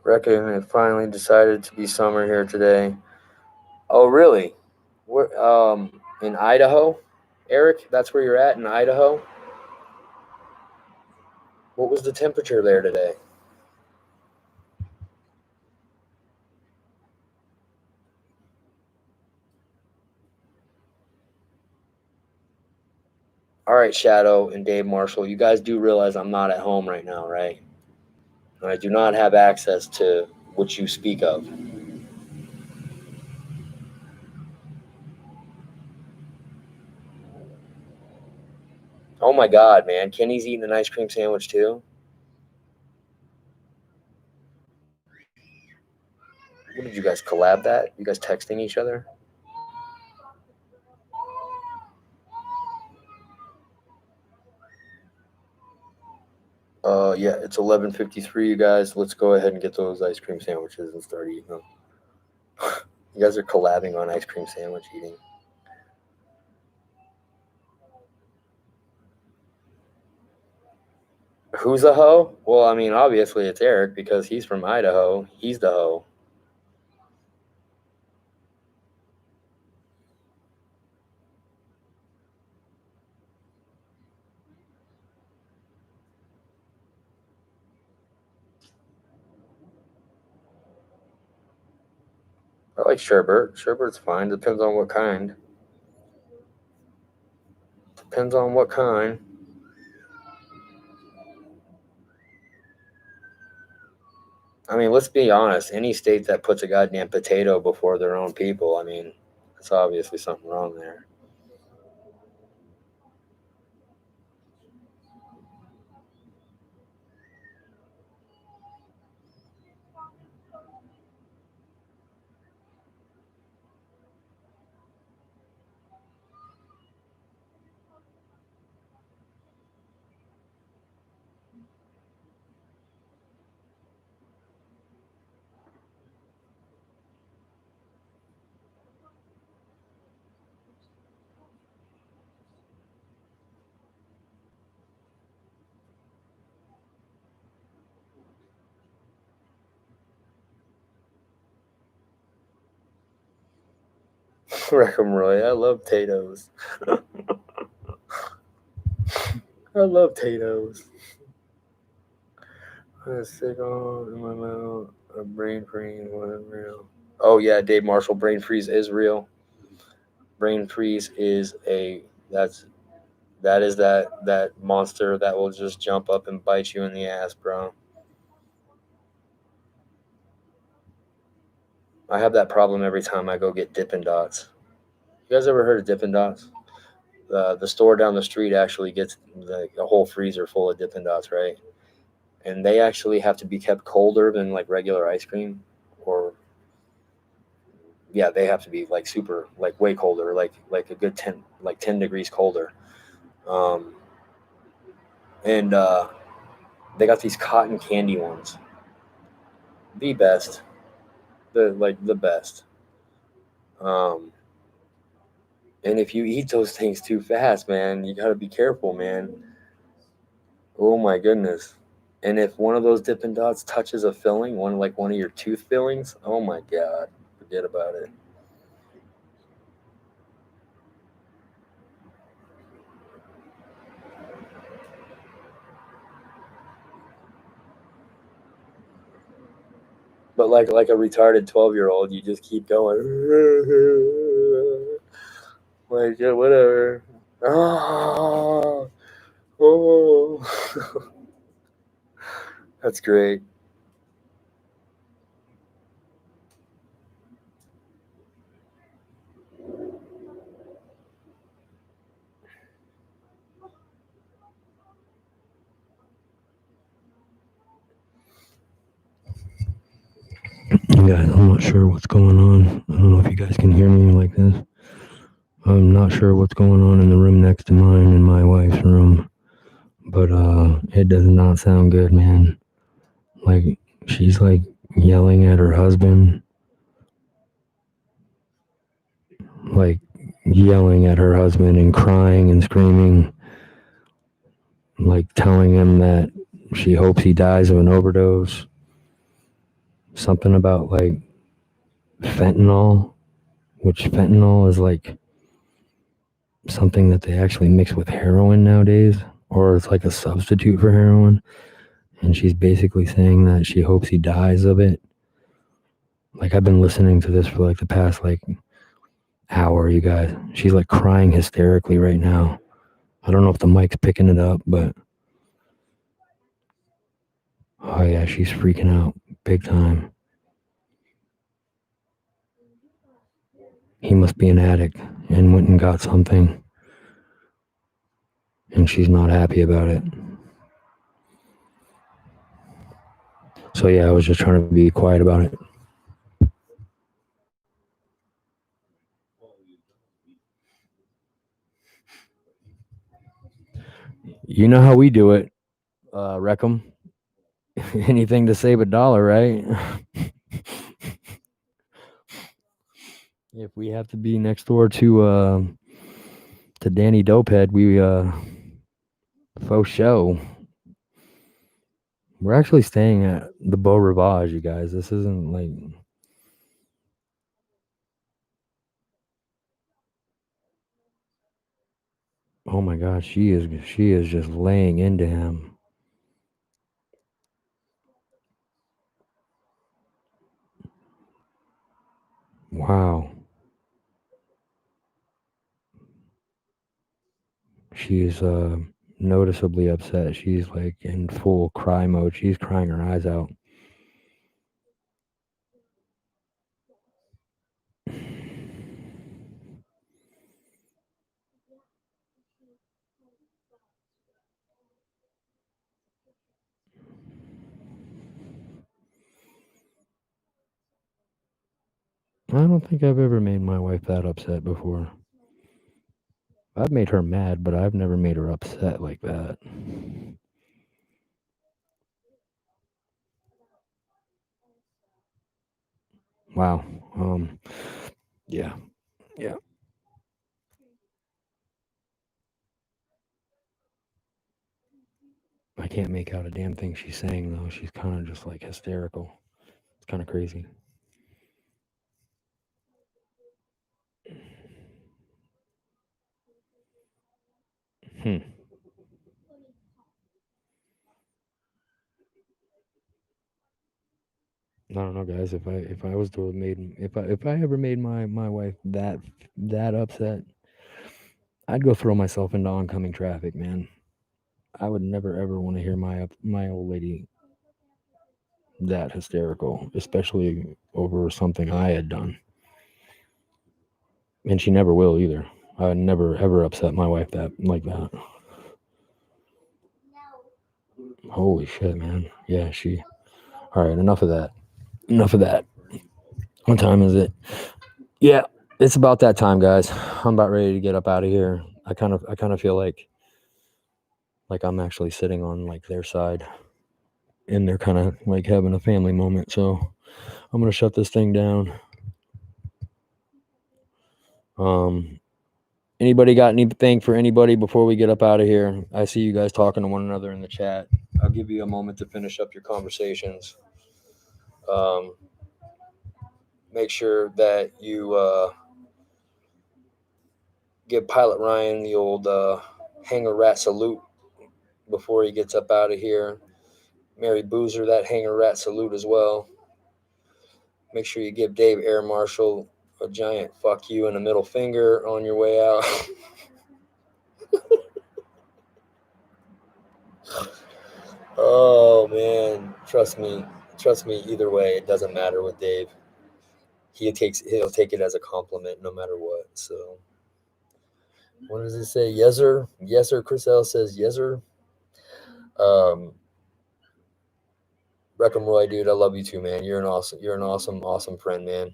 Reckon it finally decided to be summer here today. Oh, really? We're in Idaho, Eric. That's where you're at in Idaho. What was the temperature there today? All right, Shadow and Dave Marshall, you guys do realize I'm not at home right now, right? And I do not have access to what you speak of. Oh my God, man. Kenny's eating an ice cream sandwich too? What did you guys collab that? You guys texting each other? Yeah, it's 11:53, you guys. Let's go ahead and get those ice cream sandwiches and start eating them. You guys are collabing on ice cream sandwich eating. Who's a hoe? Well, I mean, obviously it's Eric because he's from Idaho. He's the hoe. I like sherbet. Sherbet's fine. Depends on what kind. Depends on what kind. I mean, let's be honest. Any state that puts a goddamn potato before their own people, I mean, that's obviously something wrong there. Wreck-em Roy. I love potatoes. I love potatoes. A sick on in my mouth. A brain freeze wasn't real. Oh yeah, Dave Marshall. Brain freeze is real. Brain freeze is that monster that will just jump up and bite you in the ass, bro. I have that problem every time I go get Dippin' Dots. You guys ever heard of Dippin' Dots? The store down the street actually gets a whole freezer full of Dippin' Dots, right? And they actually have to be kept colder than like regular ice cream, or yeah, they have to be like super, like way colder, like a good 10 degrees colder. Um, and they got these cotton candy ones, the best, the best. Um, and if you eat those things too fast, man, you gotta be careful, man. Oh my goodness. And if one of those Dippin' Dots touches a filling, one of your tooth fillings, oh my God, forget about it. But like a retarded 12-year-old, you just keep going. Like yeah, whatever. Oh, oh. That's great. Guys, I'm not sure what's going on. I don't know if you guys can hear me like this. I'm not sure what's going on in the room next to mine in my wife's room, but it does not sound good, man. Like she's like yelling at her husband, like yelling at her husband and crying and screaming, like telling him that she hopes he dies of an overdose. something about like fentanyl, which fentanyl is like something that they actually mix with heroin nowadays, or it's like a substitute for heroin. And she's basically saying that she hopes he dies of it. Like I've been listening to this for like the past like hour, you guys. She's like crying hysterically right now. I don't know if the mic's picking it up, but oh yeah, she's freaking out big time. He must be an addict and went and got something, and she's not happy about it. So yeah, I was just trying to be quiet about it. You know how we do it, Reckham. Anything to save a dollar, right? If we have to be next door to Danny Dopehead, we faux show. We're actually staying at the Beau Rivage, you guys. This isn't like, oh my gosh, she is just laying into him. Wow. She's noticeably upset. She's like in full cry mode. She's crying her eyes out. I don't think I've ever made my wife that upset before. I've made her mad, but I've never made her upset like that. Wow. Yeah. Yeah. I can't make out a damn thing she's saying though. She's kind of just like hysterical. It's kind of crazy. Hmm. I don't know, guys. If I was to have made if I ever made my wife that upset, I'd go throw myself into oncoming traffic, man. I would never ever want to hear my old lady that hysterical, especially over something I had done, and she never will either. I would never ever upset my wife that like that. Holy shit, man. Yeah, she. All right, enough of that. Enough of that. What time is it? Yeah, it's about that time, guys. I'm about ready to get up out of here. I kind of feel like I'm actually sitting on like their side, and they're kind of like having a family moment. So I'm gonna shut this thing down. Um, Anybody got anything for anybody before we get up out of here? I see you guys talking to one another in the chat. I'll give you a moment to finish up your conversations. Um, Make sure that you give Pilot Ryan the old hanger rat salute before he gets up out of here. Mary Boozer that hanger rat salute as well. Make sure you give Dave Air Marshall a giant fuck you and a middle finger on your way out. Oh man, trust me. Either way, it doesn't matter with Dave. He'll take it as a compliment no matter what. So what does it say? Yeser, yeser. Chris L says yeser. Um, Reckham Roy, dude, I love you too, man. You're an awesome friend, man.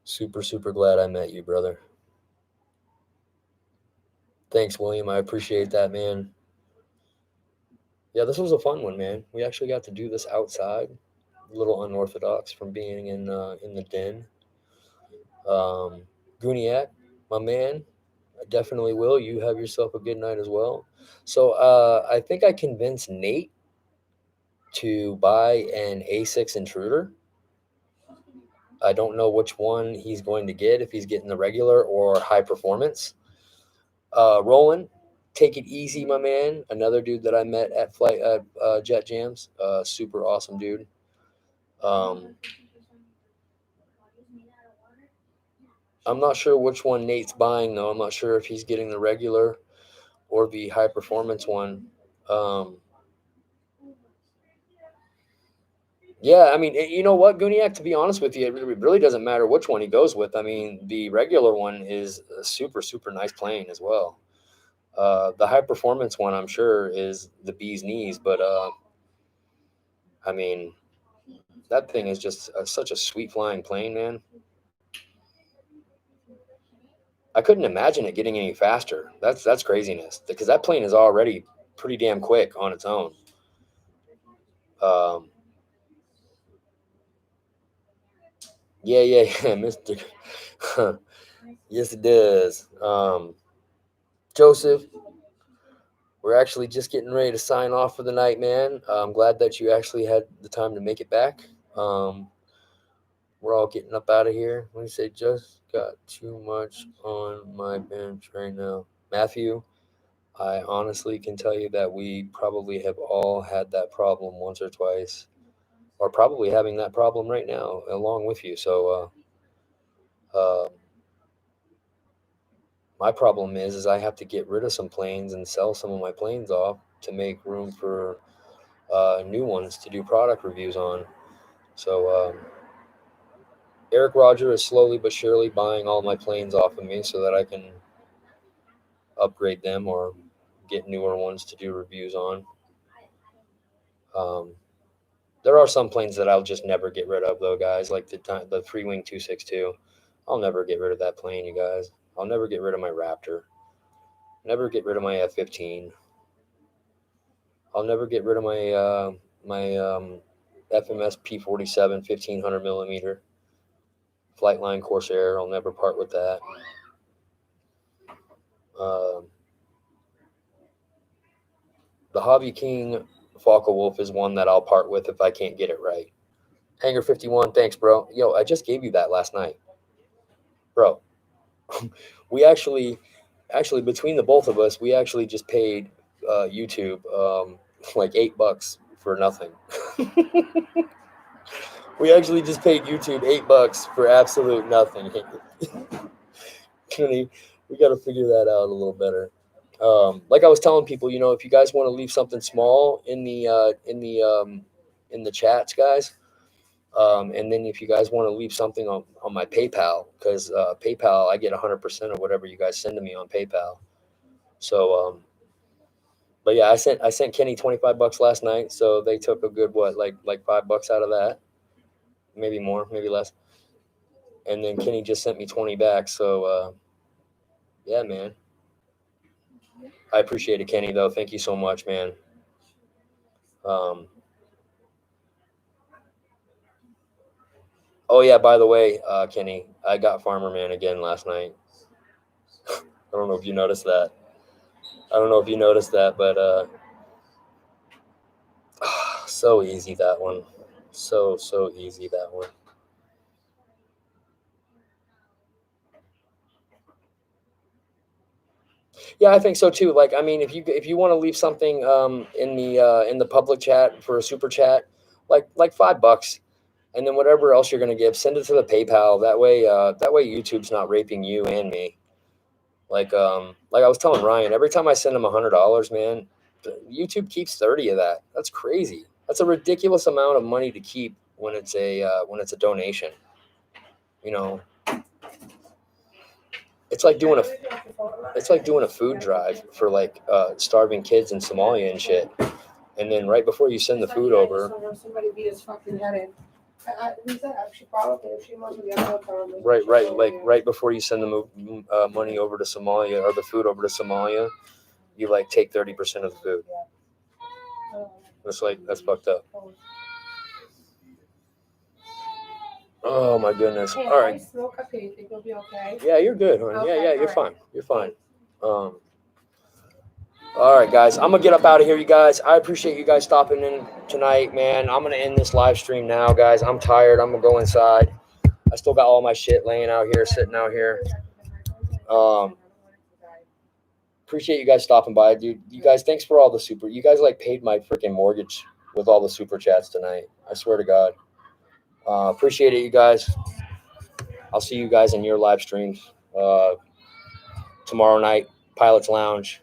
Super glad I met you, brother. Thanks, William. I appreciate that, man. Yeah, this was a fun one, man. We actually got to do this outside. A little unorthodox from being in the den. Guniac, my man, I definitely will. You have yourself a good night as well. So I think I convinced Nate to buy an A6 Intruder. I don't know which one he's going to get, if he's getting the regular or high performance. Roland, take it easy, my man. Another dude that I met at Flight Jet Jams. Super awesome dude. I'm not sure which one Nate's buying though. I'm not sure if he's getting the regular or the high performance one. Yeah, I mean, you know what, Guniac, to be honest with you, it really doesn't matter which one he goes with. I mean, the regular one is a super, super nice plane as well. The high performance one, I'm sure, is the bee's knees, but I mean, that thing is just such a sweet flying plane, man. I couldn't imagine it getting any faster. That's craziness, because that plane is already pretty damn quick on its own. Um, yeah, Mister. Yes, it does. Joseph, we're actually just getting ready to sign off for the night, man. I'm glad that you actually had the time to make it back. We're all getting up out of here. When you say just got too much on my bench right now, Matthew, I honestly can tell you that we probably have all had that problem once or twice, or probably having that problem right now along with you. So, my problem is I have to get rid of some planes and sell some of my planes off to make room for new ones to do product reviews on. So, Eric Roger is slowly but surely buying all my planes off of me so that I can upgrade them or get newer ones to do reviews on. Um, there are some planes that I'll just never get rid of, though, guys, like the Free Wing 262. I'll never get rid of that plane, you guys. I'll never get rid of my Raptor. Never get rid of my F-15. I'll never get rid of my FMS P-47 1500 millimeter Flightline Corsair. I'll never part with that. The Hobby King Focke-Wulf is one that I'll part with if I can't get it right. Hangar 51, thanks, bro. Yo, I just gave you that last night, bro. We actually between the both of us, we actually just paid YouTube like $8 for nothing. We actually just paid YouTube $8 for absolute nothing. We got to figure that out a little better. Like I was telling people, if you guys want to leave something small in the chats, guys, and then if you guys want to leave something on my PayPal, because PayPal, I get 100% of whatever you guys send to me on PayPal. So, but yeah, I sent Kenny $25 last night, so they took a good like $5 out of that, maybe more, maybe less, and then Kenny just sent me 20 back. So, yeah, man, I appreciate it, Kenny. Though, thank you so much, man. Oh yeah, by the way, Kenny, I got Farmer Man again last night. I don't know if you noticed that. But so easy that one. So easy that one. Yeah, I think so too. Like, I mean, if you want to leave something in the public chat for a super chat, like $5, and then whatever else you're gonna give, send it to the PayPal. That way YouTube's not raping you and me. Like I was telling Ryan, every time I send him $100, man, YouTube keeps 30 of that. That's crazy. That's a ridiculous amount of money to keep when it's a donation. It's like doing a food drive for like starving kids in Somalia and shit. And then right before you send the food over, somebody beat his fucking head in. Right before you send the money over to Somalia or the food over to Somalia, you like take 30% of the food. That's fucked up. Oh my goodness! Hey, all right. Smoke up here. You think you'll be okay? Yeah, you're good, honey. Okay, Yeah, you're all right. fine. You're fine. All right, guys. I'm gonna get up out of here, you guys. I appreciate you guys stopping in tonight, man. I'm gonna end this live stream now, guys. I'm tired. I'm gonna go inside. I still got all my shit laying out here, sitting out here. Appreciate you guys stopping by, dude. You guys, thanks for all the super. You guys like paid my freaking mortgage with all the super chats tonight. I swear to God. Appreciate it, you guys. I'll see you guys in your live streams tomorrow night. Pilots Lounge.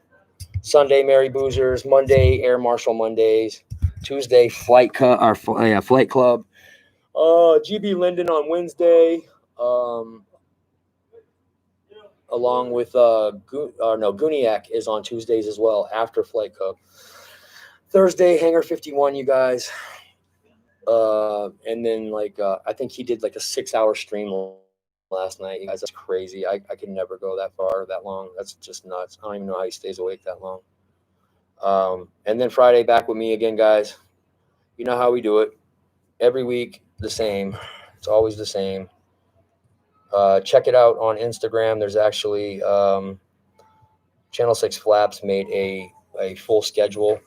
Sunday, Mary Boozers. Monday, Air Marshal Mondays. Tuesday, Flight Club. GB Linden on Wednesday. Along with Guniac is on Tuesdays as well after Flight Club. Thursday, Hangar 51, you guys. And then I think he did like a 6-hour stream last night. You guys, that's crazy. I could never go that far, that long. That's just nuts. I don't even know how he stays awake that long. And then Friday, back with me again, guys. You know how we do it. Every week, the same. It's always the same. Check it out on Instagram. There's actually Channel 6 Flaps made a full schedule.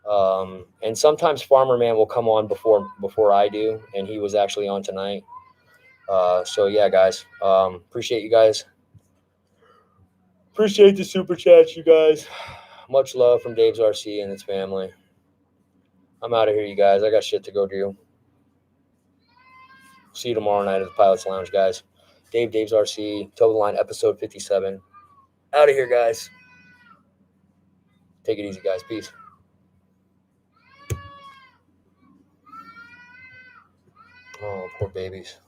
And sometimes Farmer Man will come on before I do, and he was actually on tonight. So yeah, guys, appreciate you guys. Appreciate the super chats, you guys. Much love from Dave's RC and its family. I'm out of here, you guys. I got shit to go do. See you tomorrow night at the Pilots Lounge, guys. Dave's RC, Toe the Line, episode 57. Out of here, guys. Take it easy, guys. Peace. Oh, poor babies.